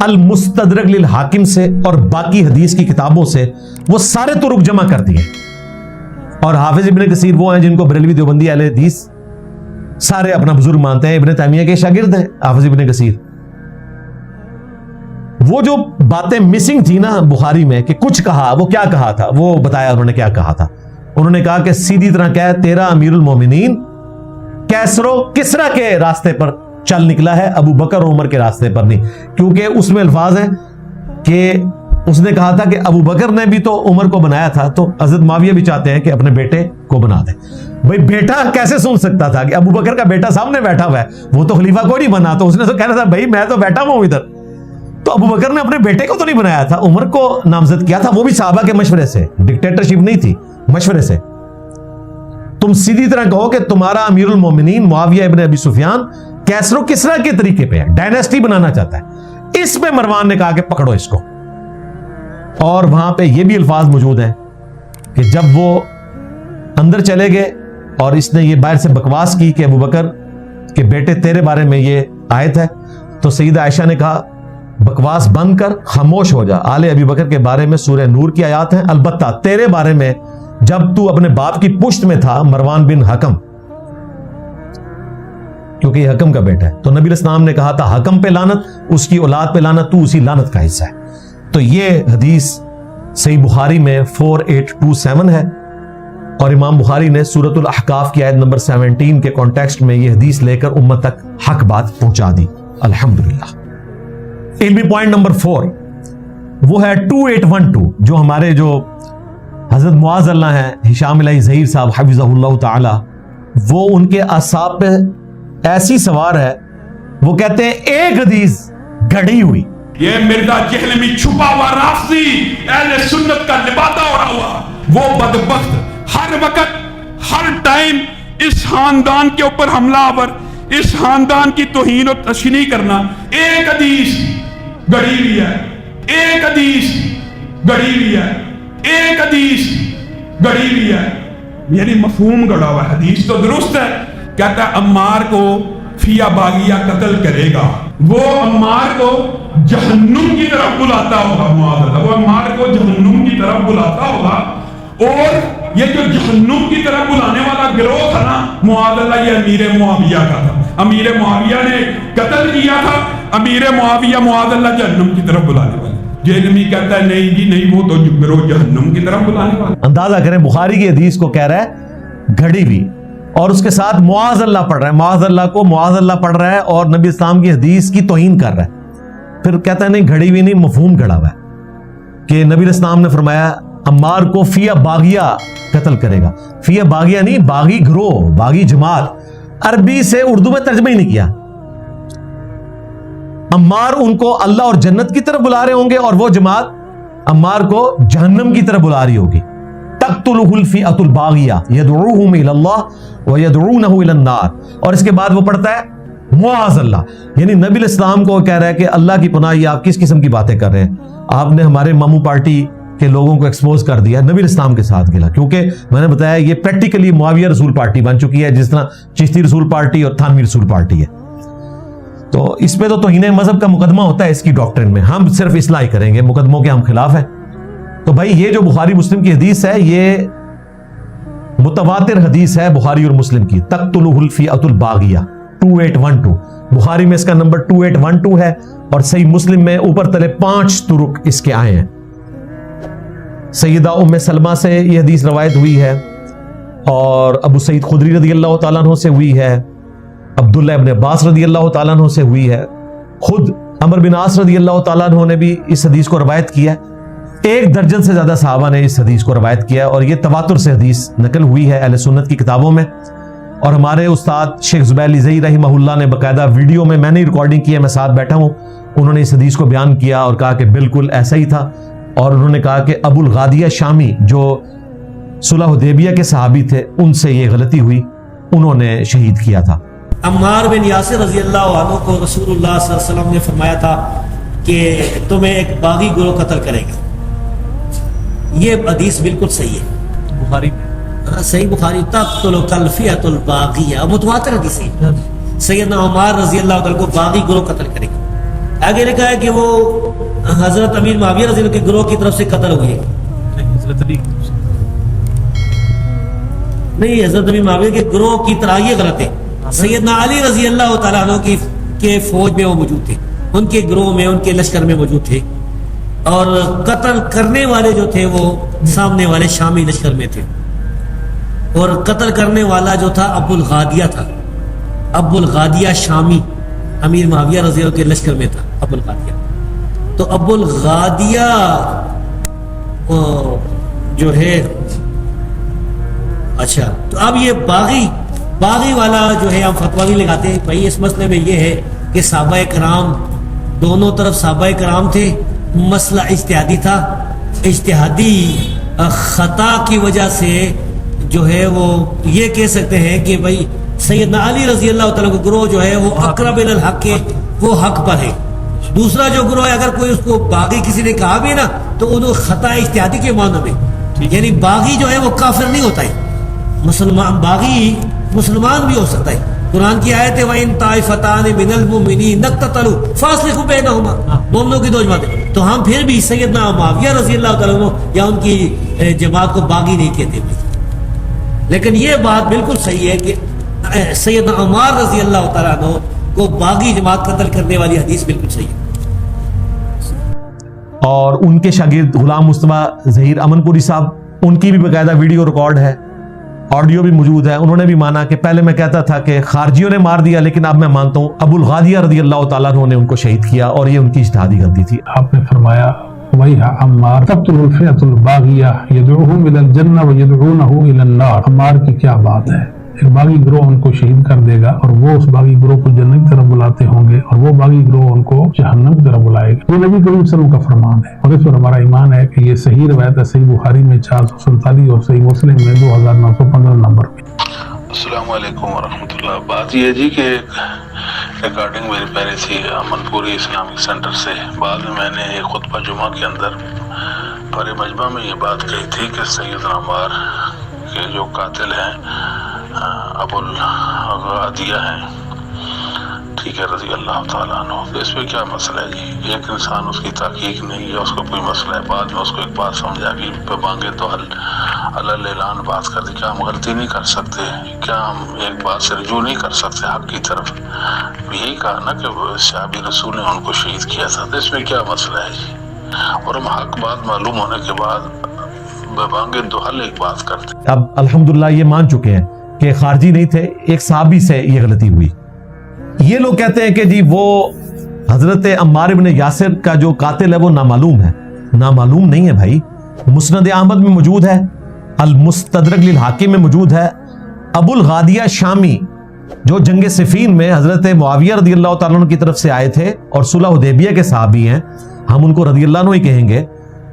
المستدرک للحاکم سے اور باقی حدیث کی کتابوں سے وہ سارے طرق جمع کر دیے. اور حافظ ابن کثیر وہ ہیں جن کو بریلوی دیوبندی اہل حدیث سارے اپنا بزرگ مانتے ہیں. ابن تیمیہ کے شاگرد ہیں حافظ ابن کثیر. وہ جو باتیں مسنگ تھی نا بخاری میں کہ کچھ کہا, وہ کیا کہا تھا وہ بتایا انہوں نے کیا کہا تھا. انہوں نے کہا کہ سیدھی طرح کہہ تیرا امیر المومنین کیسر و کسرا کے راستے پر چل نکلا ہے, ابو بکر اور عمر کے راستے پر نہیں. کیونکہ اس میں الفاظ ہیں کہ اس نے کہا تھا کہ ابو بکر نے بھی تو عمر کو بنایا تھا, تو حضرت معاویہ بھی چاہتے ہیں کہ اپنے بیٹے کو بنا دے. بھائی بیٹا کیسے سن سکتا تھا کہ ابو بکر کا بیٹا سامنے بیٹھا ہوا ہے, وہ تو خلیفہ کوئی نہیں بنا, تو اس نے تو کہنا تھا بھائی میں تو بیٹھا ہوں ادھر. تو ابو بکر نے اپنے بیٹے کو تو نہیں بنایا تھا, عمر کو نامزد کیا تھا, وہ بھی صحابہ کے مشورے سے, ڈکٹیٹرشپ نہیں تھی, مشورے سے. تم سیدھی طرح کہو کہ تمہارا امیر المومنین معاویہ ابن ابی سفیان کیسر و کسرا کے طریقے پہ ہے, ڈائنیسٹی بنانا چاہتا ہے. اس پہ مروان نے کہا کہ پکڑو اس کو. اور وہاں پہ یہ بھی الفاظ موجود ہیں کہ جب وہ اندر چلے گئے اور اس نے یہ باہر سے بکواس کی کہ ابو بکر کے بیٹے تیرے بارے میں یہ آیت ہے، تو سیدہ عائشہ نے کہا بکواس بند کر، خاموش ہو جا، آل ابی بکر کے بارے میں سورہ نور کی آیات ہیں، البتہ تیرے بارے میں جب تو اپنے باپ کی پشت میں تھا، مروان بن حکم، کیونکہ یہ حکم کا بیٹا ہے، تو نبی علیہ السلام نے کہا تھا حکم پہ لعنت، اس کی اولاد پہ لعنت، تو اسی لعنت کا حصہ ہے۔ تو یہ حدیث صحیح بخاری میں 4827 ہے، اور امام بخاری نے سورۃ الاحقاف کی آیت نمبر 17 کے کانٹیکسٹ میں یہ حدیث لے کر امت تک حق بات پہنچا دی، الحمدللہ۔ علمی پوائنٹ نمبر 4 وہ ہے 2812، جو ہمارے جو حضرت معاذ اللہ ہیں، ہشام الہی ظہیر صاحب حفظہ اللہ تعالی، وہ ان کے اعصاب پہ ایسی سوار ہے، وہ کہتے ہیں ایک حدیث گھڑی ہوئی، یہ مرزا جہلمی چھپا ہوا رافضی اہل سنت کا لبادہ اڑا ہوا، وہ بدبخت ہر وقت ہر ٹائم اس خاندان کے اوپر حملہ آور، اس خاندان کی توہین و تشنیع کرنا، ایک حدیث گڑی ہوئی ہے، ایک حدیث گڑی ہوئی ہے، ایک حدیث گڑی ہوئی ہے، یعنی مفہوم گڑا ہوا ہے۔ حدیث تو درست ہے، کہتا ہے عمار کو فیا باغیہ قتل کرے گا، وہ عمار کو جہنم کی طرف بلاتا ہوگا، معاذ اللہ، وہ عمار کو جہنم کی طرف بلاتا ہوگا، اور یہ جو جہنم کی طرف بلانے والا گروہ تھا نا، معاذ اللہ، یہ امیر معاویہ کا تھا، امیر معاویہ نے قتل کیا تھا، امیر معاویہ معاذ اللہ جہنم کی طرف بلانے والا۔ جہنمی کہتا ہے نہیں جی نہیں، وہ تو گروہ جہنم کی طرف بلانے والا۔ اندازہ کریں بخاری کی حدیث کو کہہ رہا ہے گھڑی ہوئی، اور اس کے ساتھ معاذ اللہ پڑھ رہا ہے، معاذ اللہ کو معاذ اللہ پڑھ رہا ہے، اور نبی اسلام کی حدیث کی توہین کر رہا ہے۔ پھر کہتا ہے نہیں گھڑی ہوئی نہیں، مفہوم گھڑا ہوا ہے کہ نبی الاسلام نے فرمایا عمار کو فیہ باغیہ قتل کرے گا، فیہ باغیہ نہیں، باغی گروہ، باغی جماعت، عربی سے اردو میں ترجمہ ہی نہیں کیا۔ عمار ان کو اللہ اور جنت کی طرف بلا رہے ہوں گے، اور وہ جماعت عمار کو جہنم کی طرف بلا رہی ہوگی۔ تقتلہ الفئۃ الباغیہ یدعوہم الی اللہ ویدعونہ الی النار، اور اس کے بعد وہ پڑھتا ہے معاذ اللہ، یعنی نبی الاسلام کو کہہ رہا ہے کہ اللہ کی پناہ، یہ آپ کس قسم کی باتیں کر رہے ہیں، آپ نے ہمارے ماموں پارٹی کے لوگوں کو ایکسپوز کر دیا، نبی الاسلام کے ساتھ گلا، کیونکہ میں نے بتایا یہ پریکٹیکلی معاویہ رسول پارٹی بن چکی ہے، جس طرح چشتی رسول پارٹی اور تھانوی رسول پارٹی ہے۔ تو اس پہ تو توہین مذہب کا مقدمہ ہوتا ہے اس کی ڈاکٹرن میں، ہم صرف اصلاح کریں گے، مقدموں کے ہم خلاف ہیں۔ تو بھائی یہ جو بخاری مسلم کی حدیث ہے، یہ متواتر حدیث ہے بخاری اور مسلم کی، تقتلہ الفئۃ الباغیہ 2812، بخاری میں اس کا نمبر 2812 ہے، اور صحیح مسلم میں اوپر تلے 5 طرق اس کے آئے ہیں۔ سیدہ ام سلمہ سے یہ حدیث روایت ہوئی ہے، اور ابو سعید خدری رضی اللہ تعالیٰ عنہ سے ہوئی ہے، عبداللہ ابن عباس رضی اللہ تعالیٰ عنہ سے ہوئی ہے، خود عمر بن عاص رضی اللہ تعالیٰ عنہ نے بھی اس حدیث کو روایت کیا ہے، 1 درجن سے زیادہ صحابہ نے اس حدیث کو روایت کیا ہے، اور یہ تواتر سے حدیث نقل ہوئی ہے اہل سنت کی کتابوں میں۔ اور ہمارے استاد شیخ زبیر علی زئی رحمہ اللہ نے باقاعدہ ویڈیو میں نے ریکارڈنگ کی ہے، میں ساتھ بیٹھا ہوں، انہوں نے اس حدیث کو بیان کیا اور کہا کہ بالکل ایسا ہی تھا، اور انہوں نے کہا کہ ابو الغادیہ شامی جو صلح حدیبیہ کے صحابی تھے، ان سے یہ غلطی ہوئی، انہوں نے شہید کیا تھا۔ عمار بن یاسر رضی اللہ عنہ کو رسول اللہ صلی اللہ علیہ وسلم نے فرمایا تھا کہ تمہیں ایک باغی گروہ قتل کرے گا، یہ حدیث بالکل صحیح ہے، بخاری صحیح بخاری، تقتل الفئۃ الباغیہ، متواتر حدیث ہے، سیدنا عمار رضی اللہ عنہ کو باغی گروہ قتل کرے گا۔ آگے لکھا ہے کہ وہ حضرت امیر معاویہ رضی اللہ عنہ کے گروہ کی طرف سے قتل ہوئے، نہیں، حضرت امیر معاویہ کے گروہ کی طرح، یہ غلط ہے، سیدنا علی رضی اللہ تعالیٰ عنہ کے فوج میں وہ موجود تھے، ان کے گروہ میں، ان کے لشکر میں موجود تھے، اور قتل کرنے والے جو تھے وہ سامنے والے شامی لشکر میں تھے، اور قتل کرنے والا جو تھا ابو الغادیہ تھا، ابو الغادیہ شامی امیر معاویہ رضی اللہ کے لشکر میں تھا ابو الغادیہ۔ تو ابو الغادیہ جو ہے، اچھا، تو اب یہ باغی والا جو ہے ہم فتویٰ نہیں لگاتے بھائی، اس مسئلے میں یہ ہے کہ صحابہ کرام دونوں طرف صحابہ کرام تھے، مسئلہ اجتہادی تھا، اجتہادی خطا کی وجہ سے جو ہے وہ یہ کہہ سکتے ہیں کہ بھائی سیدنا علی رضی اللہ تعالیٰ کا گروہ جو ہے وہ اقرب الی الحق ہے، وہ حق پر ہے۔ دوسرا جو گروہ ہے، اگر کوئی اس کو باغی کسی نے کہا بھی نا، تو انہوں خطا اجتہادی کے معنی میں، یعنی باغی جو ہے وہ کافر نہیں ہوتا ہے، مسلمان باغی مسلمان بھی ہو سکتا ہے۔ قرآن کی آیت ہے وَإِن طَائِفَتَانِ مِنَ الْمُؤْمِنِينَ اقْتَتَلُوا فَأَصْلِحُوا بَيْنَهُمَا، مومنوں کی دو جماعتیں، تو ہم پھر بھی سیدنا معاویہ رضی اللہ تعالیٰ عنہ یا ان کی جماعت کو باغی نہیں کہتے بھی، لیکن یہ بات بالکل صحیح ہے کہ سیدنا عمار رضی اللہ تعالیٰ عنہ کو باغی جماعت قتل کرنے والی حدیث بالکل صحیح ہے۔ اور ان کے شاگرد غلام مصطفیٰ ظہیر امن پوری صاحب، ان کی بھی باقاعدہ ویڈیو ریکارڈ ہے، آڈیو بھی موجود ہے۔ انہوں نے بھی مانا کہ پہلے میں کہتا تھا کہ خارجیوں نے مار دیا، لیکن اب میں مانتا ہوں ابو الغادیہ رضی اللہ تعالیٰ عنہ نے ان کو شہید کیا، اور یہ ان کی اجتہادی غلطی تھی۔ آپ نے فرمایا وَيْحَ عمار تقتل الفئة الباغیہ یدعوہم الی الجنہ ویدعونہ الی النار۔ عمار کی کیا بات ہے، ایک باغی گروہ ان کو شہید کر دے گا اور وہ اس باغی گروہ کو جنت کی طرف بلاتے ہوں گے، اور وہ باغی گروہ ان کو جہنم کی طرف بلائے گا۔ یہ نبی کریم صلی اللہ علیہ وسلم کا فرمان ہے، اور اس پر ہمارا ایمان ہے کہ یہ صحیح روایت ہے، صحیح بخاری میں 447 اور صحیح مسلم میں 2915 نمبر پہ۔ السلام علیکم ورحمۃ اللہ۔ بات یہ ہے جی کہ ریکارڈنگ میری پہلے تھی امن پوری اسلامک سینٹر سے، بعد میں نے ایک خطبہ جمعہ کے اندر بڑے مجمع میں یہ بات کہی تھی کہ سیدنا عمار کے جو قاتل ہیں ابو الغادیہ ہیں، ٹھیک ہے، رضی اللہ تعالیٰ عنہ، تو اس پہ کیا مسئلہ ہے جی؟ ایک انسان اس کی تحقیق نہیں ہے، اس کو کوئی مسئلہ ہے، بعد میں اس کو ایک بات سمجھا کہ پہ مانگے تو اللہ اعلان بات کر دے، کیا ہم غلطی نہیں کر سکتے؟ کیا ہم ایک بات سے رجوع نہیں کر سکتے حق کی طرف؟ یہی کہا نا کہ صحابی رسول نے ان کو شہید کیا تھا، تو اس میں کیا مسئلہ ہے جی؟ اور ہم حق بات معلوم ہونے کے بعد بانگے تو حل ایک بات کرتے۔ اب الحمدللہ یہ مان چکے ہیں کہ خارجی نہیں تھے، ایک صحابی سے یہ غلطی ہوئی۔ یہ لوگ کہتے ہیں کہ جی وہ حضرت عمار بن یاسر کا جو قاتل ہے وہ نامعلوم ہے۔ نامعلوم نہیں ہے بھائی، مسند احمد میں موجود ہے، المستدرک للحاکم میں موجود ہے۔ ابو الغادیہ شامی جو جنگ صفین میں حضرت معاویہ رضی اللہ تعالیٰ عنہ کی طرف سے آئے تھے اور صلح حدیبیہ کے صحابی ہیں، ہم ان کو رضی اللہ عنہ ہی کہیں گے،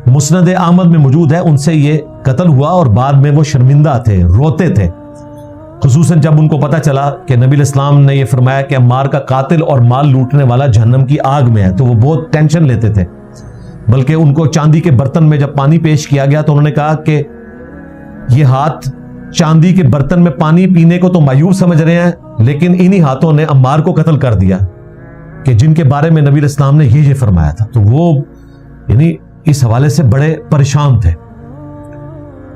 مسند احمد میں موجود ہے، ان سے یہ قتل ہوا اور بعد میں وہ شرمندہ تھے، روتے تھے، خصوصاً جب ان کو پتا چلا کہ نبی الاسلام نے یہ فرمایا کہ عمار کا قاتل اور مال لوٹنے والا جہنم کی آگ میں ہے، تو وہ بہت ٹینشن لیتے تھے۔ بلکہ ان کو چاندی کے برتن میں جب پانی پیش کیا گیا تو انہوں نے کہا کہ یہ ہاتھ چاندی کے برتن میں پانی پینے کو تو معیوب سمجھ رہے ہیں، لیکن انہی ہاتھوں نے عمار کو قتل کر دیا کہ جن کے بارے میں نبی الاسلام نے یہ فرمایا تھا۔ تو وہ یعنی اس حوالے سے بڑے پریشان تھے۔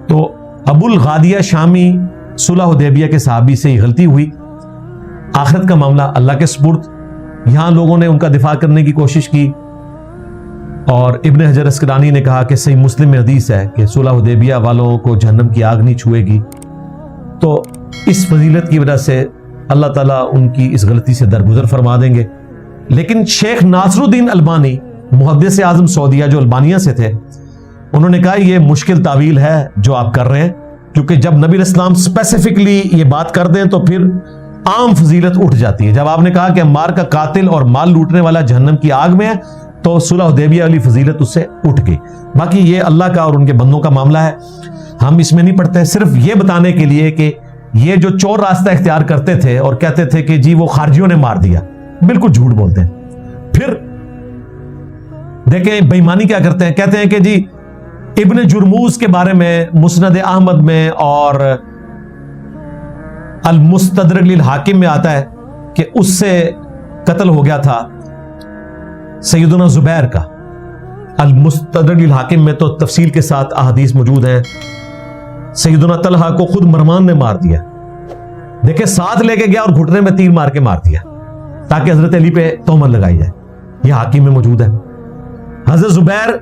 تو ابو الغادیہ شامی صلح حدیبیہ کے صحابی سے یہ غلطی ہوئی، آخرت کا معاملہ اللہ کے سپرد۔ یہاں لوگوں نے ان کا دفاع کرنے کی کوشش کی، اور ابن حجر اسقلانی نے کہا کہ صحیح مسلم میں حدیث ہے کہ صلح حدیبیہ والوں کو جہنم کی آگ نہیں چھوئے گی۔ تو اس فضیلت کی وجہ سے اللہ تعالیٰ ان کی اس غلطی سے درگزر فرما دیں گے۔ لیکن شیخ ناصر الدین البانی محدث اعظم سعودیہ جو البانیہ سے تھے، انہوں نے کہا یہ مشکل تعویل ہے جو آپ کر رہے ہیں، کیونکہ جب نبی الاسلام اسپیسیفکلی یہ بات کر دیں تو پھر عام فضیلت اٹھ جاتی ہے۔ جب آپ نے کہا کہ عمار کا قاتل اور مال لوٹنے والا جہنم کی آگ میں ہے تو صلح حدیبیہ والی فضیلت اس سے اٹھ گئی۔ باقی یہ اللہ کا اور ان کے بندوں کا معاملہ ہے، ہم اس میں نہیں پڑھتے، صرف یہ بتانے کے لیے کہ یہ جو چور راستہ اختیار کرتے تھے اور کہتے تھے کہ جی وہ خارجیوں نے مار دیا، بالکل جھوٹ بولتے ہیں۔ پھر دیکھیں بے ایمانی کیا کرتے ہیں، کہتے ہیں کہ جی ابن جرموز کے بارے میں مسند احمد میں اور المستدرک للحاکم میں آتا ہے کہ اس سے قتل ہو گیا تھا سیدنا زبیر کا۔ المستدرک للحاکم میں تو تفصیل کے ساتھ احادیث موجود ہیں۔ سیدنا طلحہ کو خود مروان نے مار دیا، دیکھیں ساتھ لے کے گیا اور گھٹنے میں تیر مار کے مار دیا تاکہ حضرت علی پہ تہمت لگائی جائے، یہ حاکم میں موجود ہے۔ حضرت زبیر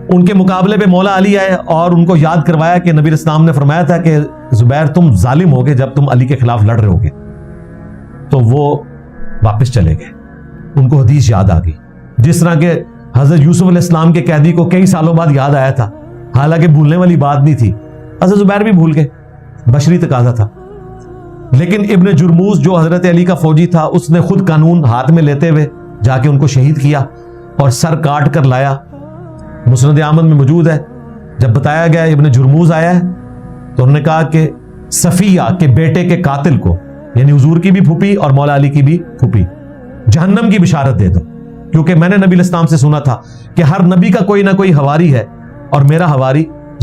ان کے مقابلے پہ مولا علی آئے اور ان کو یاد کروایا کہ نبی اسلام نے فرمایا تھا کہ زبیر تم ظالم ہوگے جب تم علی کے خلاف لڑ رہے ہوگے، تو وہ واپس چلے گئے، ان کو حدیث یاد آ گئی۔ جس طرح کہ حضرت یوسف علیہ السلام کے قیدی کو کئی سالوں بعد یاد آیا تھا، حالانکہ بھولنے والی بات نہیں تھی، حضرت زبیر بھی بھول گئے، بشری تقاضا تھا۔ لیکن ابن جرموز جو حضرت علی کا فوجی تھا، اس نے خود قانون ہاتھ میں لیتے ہوئے جا کے ان کو شہید کیا اور سر کاٹ کر لایا، مسند احمد میں موجود ہے۔ جب بتایا گیا ابن جرموز آیا ہے تو انہوں نے کہا کہ صفیہ کے بیٹے کے قاتل کو، یعنی حضور کی بھی پھوپھی اور مولا علی کی بھی پھوپھی، جہنم کی بشارت دے دو، کیونکہ میں نے نبی الاسلام سے سنا تھا کہ ہر نبی کا کوئی نہ کوئی حواری ہے اور میرا حواری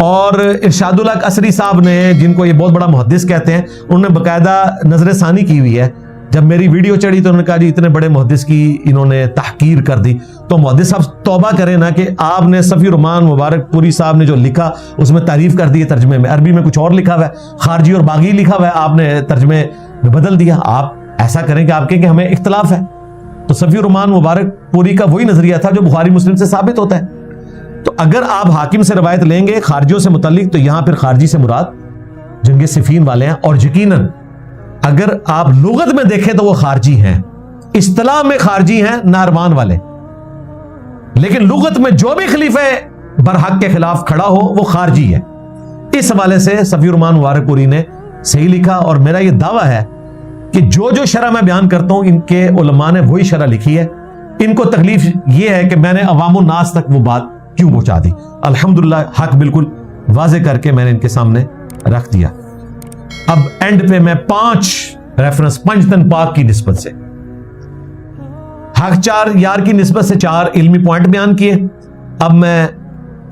اور ارشاد الحق اسری صاحب نے، جن کو یہ بہت بڑا محدث کہتے ہیں، انہوں نے باقاعدہ نظر ثانی کی ہوئی ہے. جب میری ویڈیو چڑھی تو انہوں نے کہا جی اتنے بڑے محدث کی انہوں نے تحقیر کر دی. تو محدث صاحب توبہ کریں نا کہ آپ نے صفی الرحمان مبارک پوری صاحب نے جو لکھا اس میں تعریف کر دی ہے ترجمے میں. عربی میں کچھ اور لکھا ہوا ہے، خارجی اور باغی لکھا ہوا ہے، آپ نے ترجمے میں بدل دیا. آپ ایسا کریں کہ آپ کہیں کہ ہمیں اختلاف ہے. تو صفی الرحمان مبارک پوری کا وہی نظریہ تھا جو بخاری مسلم سے ثابت ہوتا ہے. تو اگر آپ حاکم سے روایت لیں گے خارجیوں سے متعلق، تو یہاں پھر خارجی سے مراد جنگ صفین والے ہیں. اور یقیناً اگر آپ لغت میں دیکھیں تو وہ خارجی ہیں، اصطلاح میں خارجی ہیں نارمان والے، لیکن لغت میں جو بھی خلیفہ برحق کے خلاف کھڑا ہو وہ خارجی ہے. اس حوالے سے صفی الرحمان مبارک پوری نے صحیح لکھا. اور میرا یہ دعویٰ ہے کہ جو شرح میں بیان کرتا ہوں ان کے علماء نے وہی شرح لکھی ہے. ان کو تکلیف یہ ہے کہ میں نے عوام الناس تک وہ بات کیوں پہنچا دی. الحمدللہ حق بالکل واضح کر کے میں نے ان کے سامنے رکھ دیا. اب اینڈ پہ میں 5 ریفرنس پنجتن پاک کی نسبت سے، حق 4 یار کی نسبت سے 4 علمی پوائنٹ بیان کیے. اب میں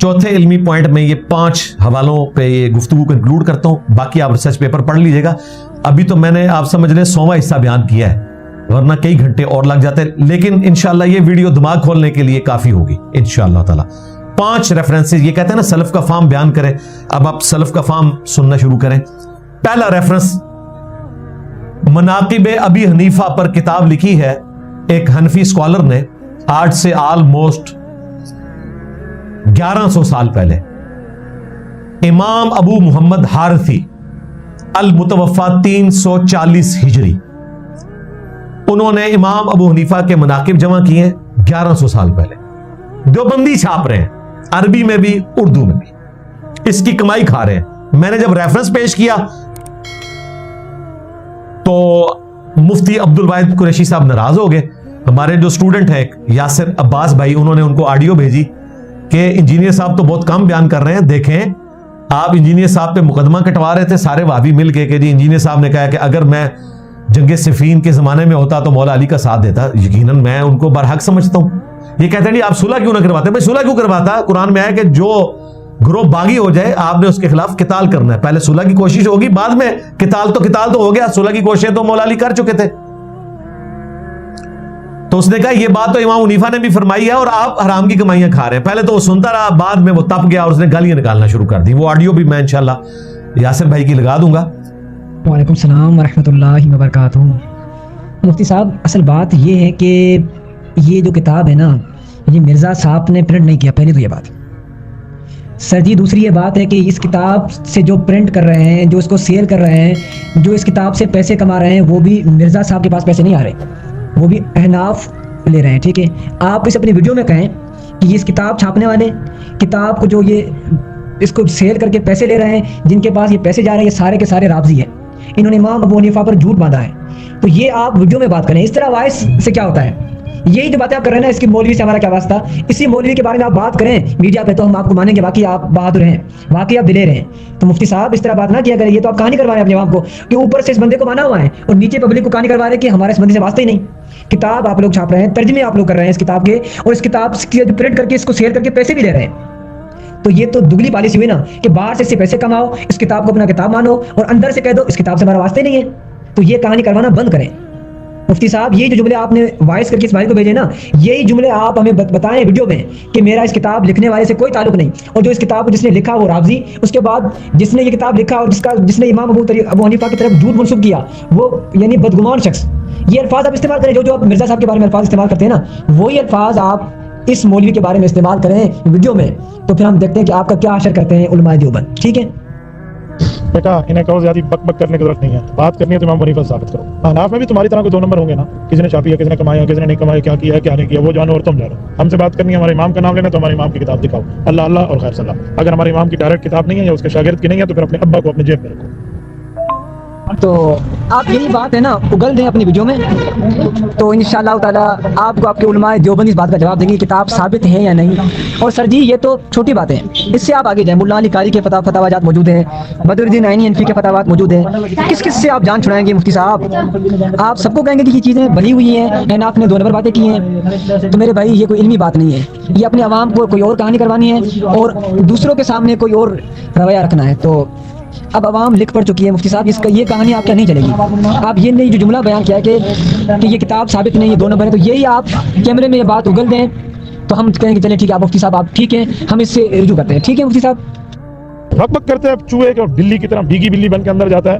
چوتھے علمی پوائنٹ میں یہ 5 حوالوں پہ یہ گفتگو کنکلوڈ کرتا ہوں. باقی آپ ریسرچ پیپر پڑھ لیجئے گا. ابھی تو میں نے آپ سمجھ لیں 100واں حصہ بیان کیا ہے، ورنہ کئی گھنٹے اور لگ جاتے ہیں. لیکن انشاءاللہ یہ ویڈیو دماغ کھولنے کے لیے کافی ہوگی انشاءاللہ تعالی. 5 ریفرنسز، یہ کہتے ہیں نا سلف کا فام بیان کریں. اب آپ سلف کا فام سننا شروع کریں. پہلا ریفرنس مناقب ابی حنیفہ پر کتاب لکھی ہے ایک حنفی اسکالر نے، آج سے آلموسٹ 1100 سال پہلے. امام ابو محمد حارثی المتوفا 340 ہجری، انہوں نے امام ابو حنیفہ کے مناقب جمع کیے ہیں 1100 سال پہلے. دیوبندی چھاپ رہے ہیں، عربی میں بھی اردو میں بھی، اس کی کمائی کھا رہے ہیں. میں نے جب ریفرنس پیش کیا تو مفتی عبد الواحد قریشی صاحب ناراض ہو گئے. ہمارے جو اسٹوڈنٹ ہیں یاسر عباس بھائی، انہوں نے ان کو آڈیو بھیجی کہ انجینئر صاحب تو بہت کم بیان کر رہے ہیں. دیکھیں آپ انجینئر صاحب پہ مقدمہ کٹوا رہے تھے سارے وہابی مل کے کہ جی انجینئر صاحب نے کہا کہ اگر میں جنگ صفین کے زمانے میں ہوتا تو مولا علی کا ساتھ دیتا. یقیناً میں ان کو برحق سمجھتا ہوں. یہ کہتے ہیں جی آپ صلح کیوں نہ کرواتے؟ بھائی صلح کیوں کرواتا؟ قرآن میں ہے کہ جو گروہ باغی ہو جائے آپ نے اس کے خلاف قتال کرنا ہے. پہلے صلح کی کوشش ہوگی، بعد میں قتال تو ہو گیا. صلح کی کوششیں تو مولا علی کر چکے تھے. تو اس نے کہا یہ بات تو امام حنیفہ نے بھی فرمائی ہے اور آپ حرام کی کمائیاں کھا رہے ہیں. پہلے تو وہ سنتا رہا، بعد میں وہ تپ گیا اور اس نے گالیاں نکالنا شروع کر دی. وہ آڈیو بھی میں انشاءاللہ یاسر بھائی کی لگا دوں گا. وعلیکم السلام ورحمۃ اللہ وبرکاتہ. مفتی صاحب اصل بات یہ ہے کہ یہ جو کتاب ہے نا یہ مرزا صاحب نے پرنٹ نہیں کیا، پہلے تو یہ بات. سر جی دوسری یہ بات ہے کہ اس کتاب سے جو پرنٹ کر رہے ہیں، جو اس کو سیل کر رہے ہیں، جو اس کتاب سے پیسے کما رہے ہیں، وہ بھی مرزا صاحب کے پاس پیسے نہیں آ رہے، وہ بھی احناف لے رہے ہیں. ٹھیک ہے، آپ اس اپنی ویڈیو میں کہیں کہ یہ اس کتاب چھاپنے والے کتاب کو جو یہ اس کو سیل کر کے پیسے لے رہے ہیں، جن کے پاس یہ پیسے جا رہے ہیں، یہ سارے کے سارے رافضی ہیں. انہوں نے امام ابو حنیفہ پر جھوٹ باندھا ہے. تو یہ آپ ویڈیو میں بات کریں. اس طرح وائس سے کیا ہوتا ہے؟ یہی جو باتیں آپ کر رہے ہیں نا، اس کی مولوی سے ہمارا کیا واسطہ؟ اسی مولوی کے بارے میں آپ بات کریں میڈیا پہ تو ہم آپ کو مانیں گے. واقعی آپ بہادر ہیں، واقعی آپ دلیر ہیں. تو مفتی صاحب اس طرح بات نہ کیا کریں. یہ تو آپ کہانی کروا رہے ہیں اپنے عوام کو کہ اوپر سے اس بندے کو مانا ہوا ہے اور نیچے پبلک کو کہانی کروا رہے ہیں کہ ہمارے اس بندے سے واسطہ ہی نہیں. کتاب آپ لوگ چھاپ رہے ہیں، ترجمے آپ لوگ کر رہے ہیں اس کتاب کے، اور اس کتاب کی پرنٹ کر کے اس کو سیل کر کے پیسے بھی لے رہے ہیں. تو یہ تو دگلی پالیسی ہوئی نا کہ باہر سے اس سے پیسے کماؤ، اس کتاب کو اپنا کتاب مانو، اور اندر سے کہہ دو اس کتاب سے ہمارا واسطہ نہیں ہے. تو یہ کہانی کروانا بند کریں. مفتی صاحب یہ جو جملے آپ نے وائس کر کے اس بھائی کو بھیجے نا، یہی جملے آپ ہمیں بتائیں ویڈیو میں کہ میرا اس کتاب لکھنے والے سے کوئی تعلق نہیں، اور جو اس کتاب کو جس نے لکھا وہ رافضی، اس کے بعد جس نے یہ کتاب لکھا اور جس نے امام ابو حنیفہ کی طرف جھوٹ منسوب کیا وہ یعنی بدگمان شخص. یہ الفاظ آپ استعمال کریں جو آپ مرزا صاحب کے بارے میں الفاظ استعمال کرتے ہیں نا، وہی الفاظ آپ اس مولوی کے بارے میں استعمال کریں ویڈیو میں. تو پھر ہم دیکھتے ہیں کہ آپ کا کیا اشر کرتے ہیں علماء دیوبند. ٹھیک ہے بیٹا، انہیں کہو زیادہ بک بک کرنے کی ضرورت نہیں ہے. بات کرنی ہے تو امام حنیفہ سے ثابت کرو. حناف میں بھی تمہاری طرح کو 2 نمبر ہوں گے نا، کسی نے چھاپی ہے، کسی نے کمایا، کسی نے نہیں کمایا، کیا کیا ہے کیا نہیں کیا، وہ جانو اور تم جانو. ہم سے بات کرنی ہے، ہمارے امام کا نام لینا تو ہمارے امام کی کتاب دکھاؤ، اللہ اللہ اور خیر صلی اللہ. اگر ہمارے امام کی ڈائریکٹ کتاب نہیں ہے یا اس کے شاگرد کی نہیں ہے تو پھر اپنے ابا کو اپنے جیب میں رکھو. تو آپ یہی بات ہے نا اگل دیں اپنی ویڈیو میں، تو انشاءاللہ تعالیٰ آپ کو آپ کے علماء دیوبند اس بات کا جواب دیں گے کتاب ثابت ہے یا نہیں۔ اور سر جی یہ تو چھوٹی بات ہے، اس سے آپ آگے جائیں، ملا علی قاری کے فتاویات موجود ہیں، بدر الدین عینی انفی کے فتاویات موجود ہیں، کس کس سے آپ جان چھڑائیں گے مفتی صاحب؟ آپ سب کو کہیں گے کہ یہ چیزیں بنی ہوئی ہیں، احناف نے 2 نمبر باتیں کی ہیں، تو میرے بھائی یہ کوئی علمی بات نہیں ہے، یہ اپنے عوام کو کوئی اور کہانی کروانی ہے اور دوسروں کے سامنے کوئی اور رویہ رکھنا ہے۔ تو اب عوام لکھ پڑ چکی ہے مفتی صاحب، اس کا یہ کہانی آپ کیا نہیں چلے گی۔ آپ یہ نہیں جو جملہ بیان کیا کہ یہ کتاب ثابت نہیں، یہ 2 نمبر ہے، تو یہی آپ کیمرے میں یہ بات اگل دیں تو ہم کہیں گے چلیں ٹھیک ہے آپ مفتی صاحب آپ ٹھیک ہیں، ہم اس سے رجوع کرتے ہیں، ٹھیک ہے مفتی صاحب؟ بک بک کرتے ہیں چوہے کے اور بلی کی طرح بھیگی بلی بن کے اندر جاتا ہے۔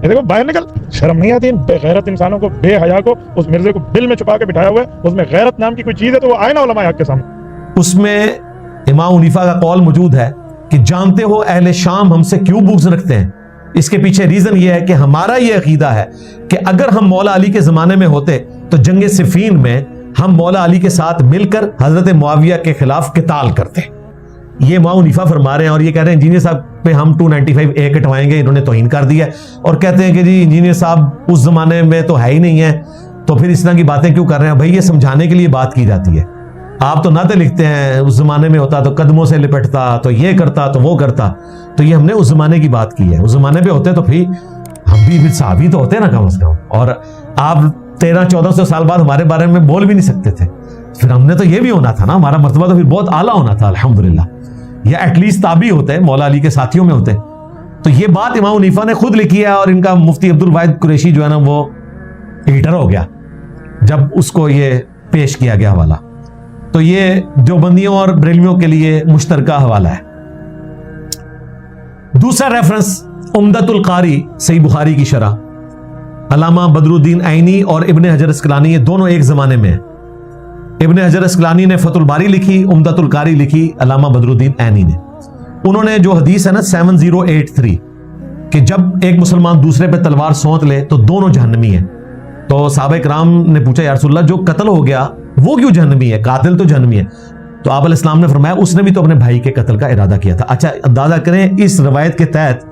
یہ دیکھو باہر نکل، شرم نہیں آتی ان بے غیرت انسانوں کو، بے حیا کو، اس مرزے کو دل میں چھپا کے بٹھایا ہوا ہے، اس میں غیرت نام کی کوئی چیز ہے تو وہ آئے نا علماء حق کے سامنے۔ اس میں امام حنیفہ کا قول موجود ہے کہ جانتے ہو اہل شام ہم سے کیوں بغض رکھتے ہیں؟ اس کے پیچھے ریزن یہ ہے کہ ہمارا یہ عقیدہ ہے کہ اگر ہم مولا علی کے زمانے میں ہوتے تو جنگ صفین میں ہم مولا علی کے ساتھ مل کر حضرت معاویہ کے خلاف قتال کرتے۔ یہ امام حنیفہ فرما رہے ہیں، اور یہ کہہ رہے ہیں انجینئر صاحب پہ ہم 295A کٹوائیں گے، انہوں نے توہین کر دیا ہے، اور کہتے ہیں کہ جی انجینئر صاحب اس زمانے میں تو ہے ہی نہیں ہے، تو پھر اس طرح کی باتیں کیوں کر رہے ہیں؟ بھائی یہ سمجھانے کے لیے بات کی جاتی ہے۔ آپ تو نعتیں لکھتے ہیں اس زمانے میں ہوتا تو قدموں سے لپٹتا، تو یہ کرتا تو وہ کرتا، تو یہ ہم نے اس زمانے کی بات کی ہے۔ اس زمانے پہ ہوتے تو پھر ہم بھی پھر صحابی تو ہوتے نا کم از کم، اور آپ 1300-1400 سال بعد ہمارے بارے میں بول بھی نہیں سکتے تھے، پھر ہم نے تو یہ بھی ہونا تھا نا، ہمارا مرتبہ تو پھر بہت اعلیٰ ہونا تھا الحمدللہ، یا ایٹ لیسٹ تابعی ہوتے مولا علی کے ساتھیوں میں ہوتے۔ تو یہ بات امام حنیفہ نے خود لکھی ہے، اور ان کا مفتی عبد الواحد قریشی جو ہے نا وہ ایڈیٹر ہو گیا جب اس کو یہ پیش کیا گیا حوالہ۔ تو یہ دیوبندیوں اور بریلویوں کے لیے مشترکہ حوالہ ہے۔ دوسرا ریفرنس عمدۃ القاری صحیح بخاری کی شرح، علامہ بدر الدین عینی اور ابن حجر اسقلانی، یہ دونوں ایک زمانے میں ہیں۔ ابن حجر اسقلانی نے فتح الباری لکھی، عمدۃ القاری لکھی علامہ بدر الدین عینی نے۔ انہوں نے جو حدیث ہے نا 7083 کہ جب ایک مسلمان دوسرے پہ تلوار سونت لے تو دونوں جہنمی ہیں، تو صحابہ کرام نے پوچھا یا رسول اللہ جو قتل ہو گیا وہ کیوں جہنمی ہے؟ قاتل تو جہنمی ہے۔ تو آپ علیہ السلام نے فرمایا اس نے بھی تو اپنے بھائی کے قتل کا ارادہ کیا تھا۔ اچھا اندازہ کریں اس روایت کے تحت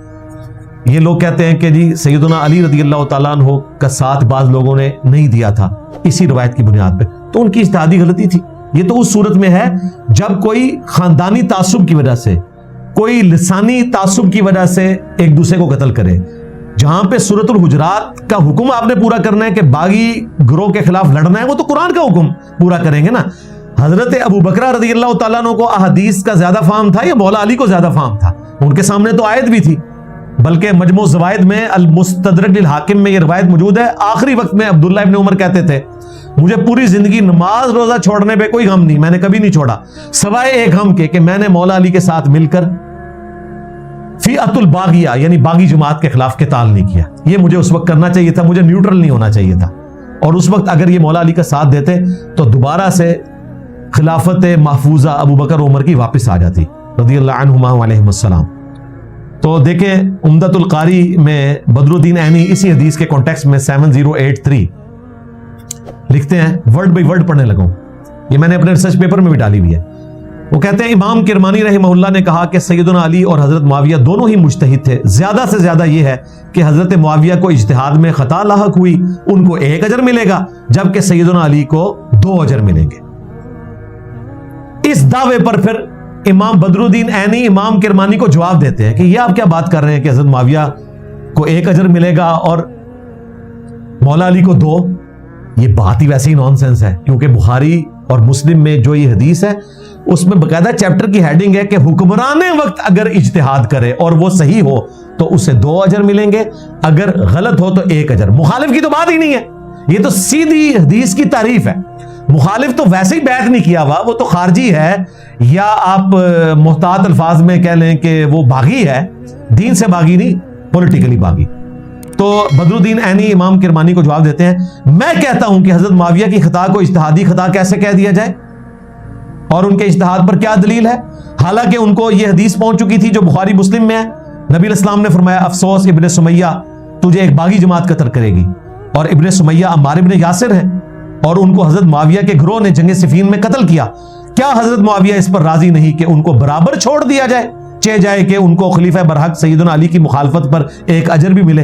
یہ لوگ کہتے ہیں کہ جی سیدنا علی رضی اللہ تعالیٰ عنہ کا ساتھ بعض لوگوں نے نہیں دیا تھا اسی روایت کی بنیاد پہ، تو ان کی اجتہادی غلطی تھی۔ یہ تو اس صورت میں ہے جب کوئی خاندانی تعصب کی وجہ سے، کوئی لسانی تعصب کی وجہ سے ایک دوسرے کو قتل کرے۔ جہاں پہ سورۃ الحجرات کا حکم آپ نے پورا کرنا ہے کہ باغی گروہ کے خلاف لڑنا ہے، وہ تو قرآن کا حکم پورا کریں گے نا۔ حضرت ابو بکر رضی اللہ تعالیٰ عنہ کو احادیث کا زیادہ فہم تھا یا مولا علی کو زیادہ فہم تھا؟ ان کے سامنے تو آیت بھی تھی، بلکہ مجموع الزوائد میں المستدرک للحاکم میں یہ روایت موجود ہے۔ آخری وقت میں عبداللہ ابن عمر کہتے تھے مجھے پوری زندگی نماز روزہ چھوڑنے پہ کوئی غم نہیں، میں نے کبھی نہیں چھوڑا سوائے ایک غم کے کہ میں نے مولا علی کے ساتھ مل کر فیعۃ الباغیہ یعنی باغی جماعت کے خلاف قتال نہیں کیا۔ یہ مجھے اس وقت کرنا چاہیے تھا، مجھے نیوٹرل نہیں ہونا چاہیے تھا، اور اس وقت اگر یہ مولا علی کا ساتھ دیتے تو دوبارہ سے خلافت محفوظہ ابو بکر عمر کی واپس آ جاتی رضی اللہ عنہما علیہم السلام۔ تو دیکھیں عمدۃ القاری میں بدر الدین عینی اسی حدیث کے کانٹیکسٹ میں 7083 لکھتے ہیں، ورڈ بائی ورڈ پڑھنے لگا ہوں، یہ میں نے اپنے ریسرچ پیپر میں بھی ڈالی ہوئی ہے۔ وہ کہتے ہیں امام کرمانی رحمہ اللہ نے کہا کہ سیدنا علی اور حضرت معاویہ دونوں ہی مجتہد تھے، زیادہ سے زیادہ یہ ہے کہ حضرت معاویہ کو اجتہاد میں خطا لاحق ہوئی، ان کو 1 اجر ملے گا جبکہ سیدنا علی کو 2 اجر ملیں گے۔ اس دعوے پر پھر امام بدر الدین عینی امام کرمانی کو جواب دیتے ہیں کہ یہ آپ کیا بات کر رہے ہیں کہ حضرت معاویہ کو 1 اجر ملے گا اور مولا علی کو 2؟ یہ بات ہی ویسے ہی نان سینس ہے، کیونکہ بخاری اور مسلم میں جو یہ حدیث ہے اس میں باقاعدہ چیپٹر کی ہیڈنگ ہے کہ حکمران وقت اگر اجتہاد کرے اور وہ صحیح ہو تو اسے 2 اجر ملیں گے، اگر غلط ہو تو 1 اجر۔ مخالف کی تو بات ہی نہیں ہے، یہ تو سیدھی حدیث کی تعریف ہے۔ مخالف تو ویسے ہی بیعت نہیں کیا ہوا، وہ تو خارجی ہے، یا آپ محتاط الفاظ میں کہہ لیں کہ وہ باغی ہے، دین سے باغی نہیں، پولیٹیکلی باغی۔ تو بدر الدین عینی امام کرمانی کو جواب دیتے ہیں میں کہتا ہوں کہ حضرت معاویہ کی خطا کو اجتہادی خطا کیسے کہہ دیا جائے، اور ان کے اجتہاد پر کیا دلیل ہے؟ حالانکہ ان کو یہ حدیث پہنچ چکی تھی جو بخاری مسلم میں ہے، نبی علیہ السلام نے فرمایا افسوس ابن سمیہ تجھے ایک باغی جماعت قتل کرے گی، اور ابن سمیہ عمار ابن یاسر ہیں، اور ان کو حضرت معاویہ کے گروہ نے جنگ صفین میں قتل کیا۔ کیا حضرت معاویہ اس پر راضی نہیں کہ ان کو برابر چھوڑ دیا جائے، چہ جائے کہ ان کو خلیفہ برحق سیدنا علی کی مخالفت پر 1 اجر بھی ملے؟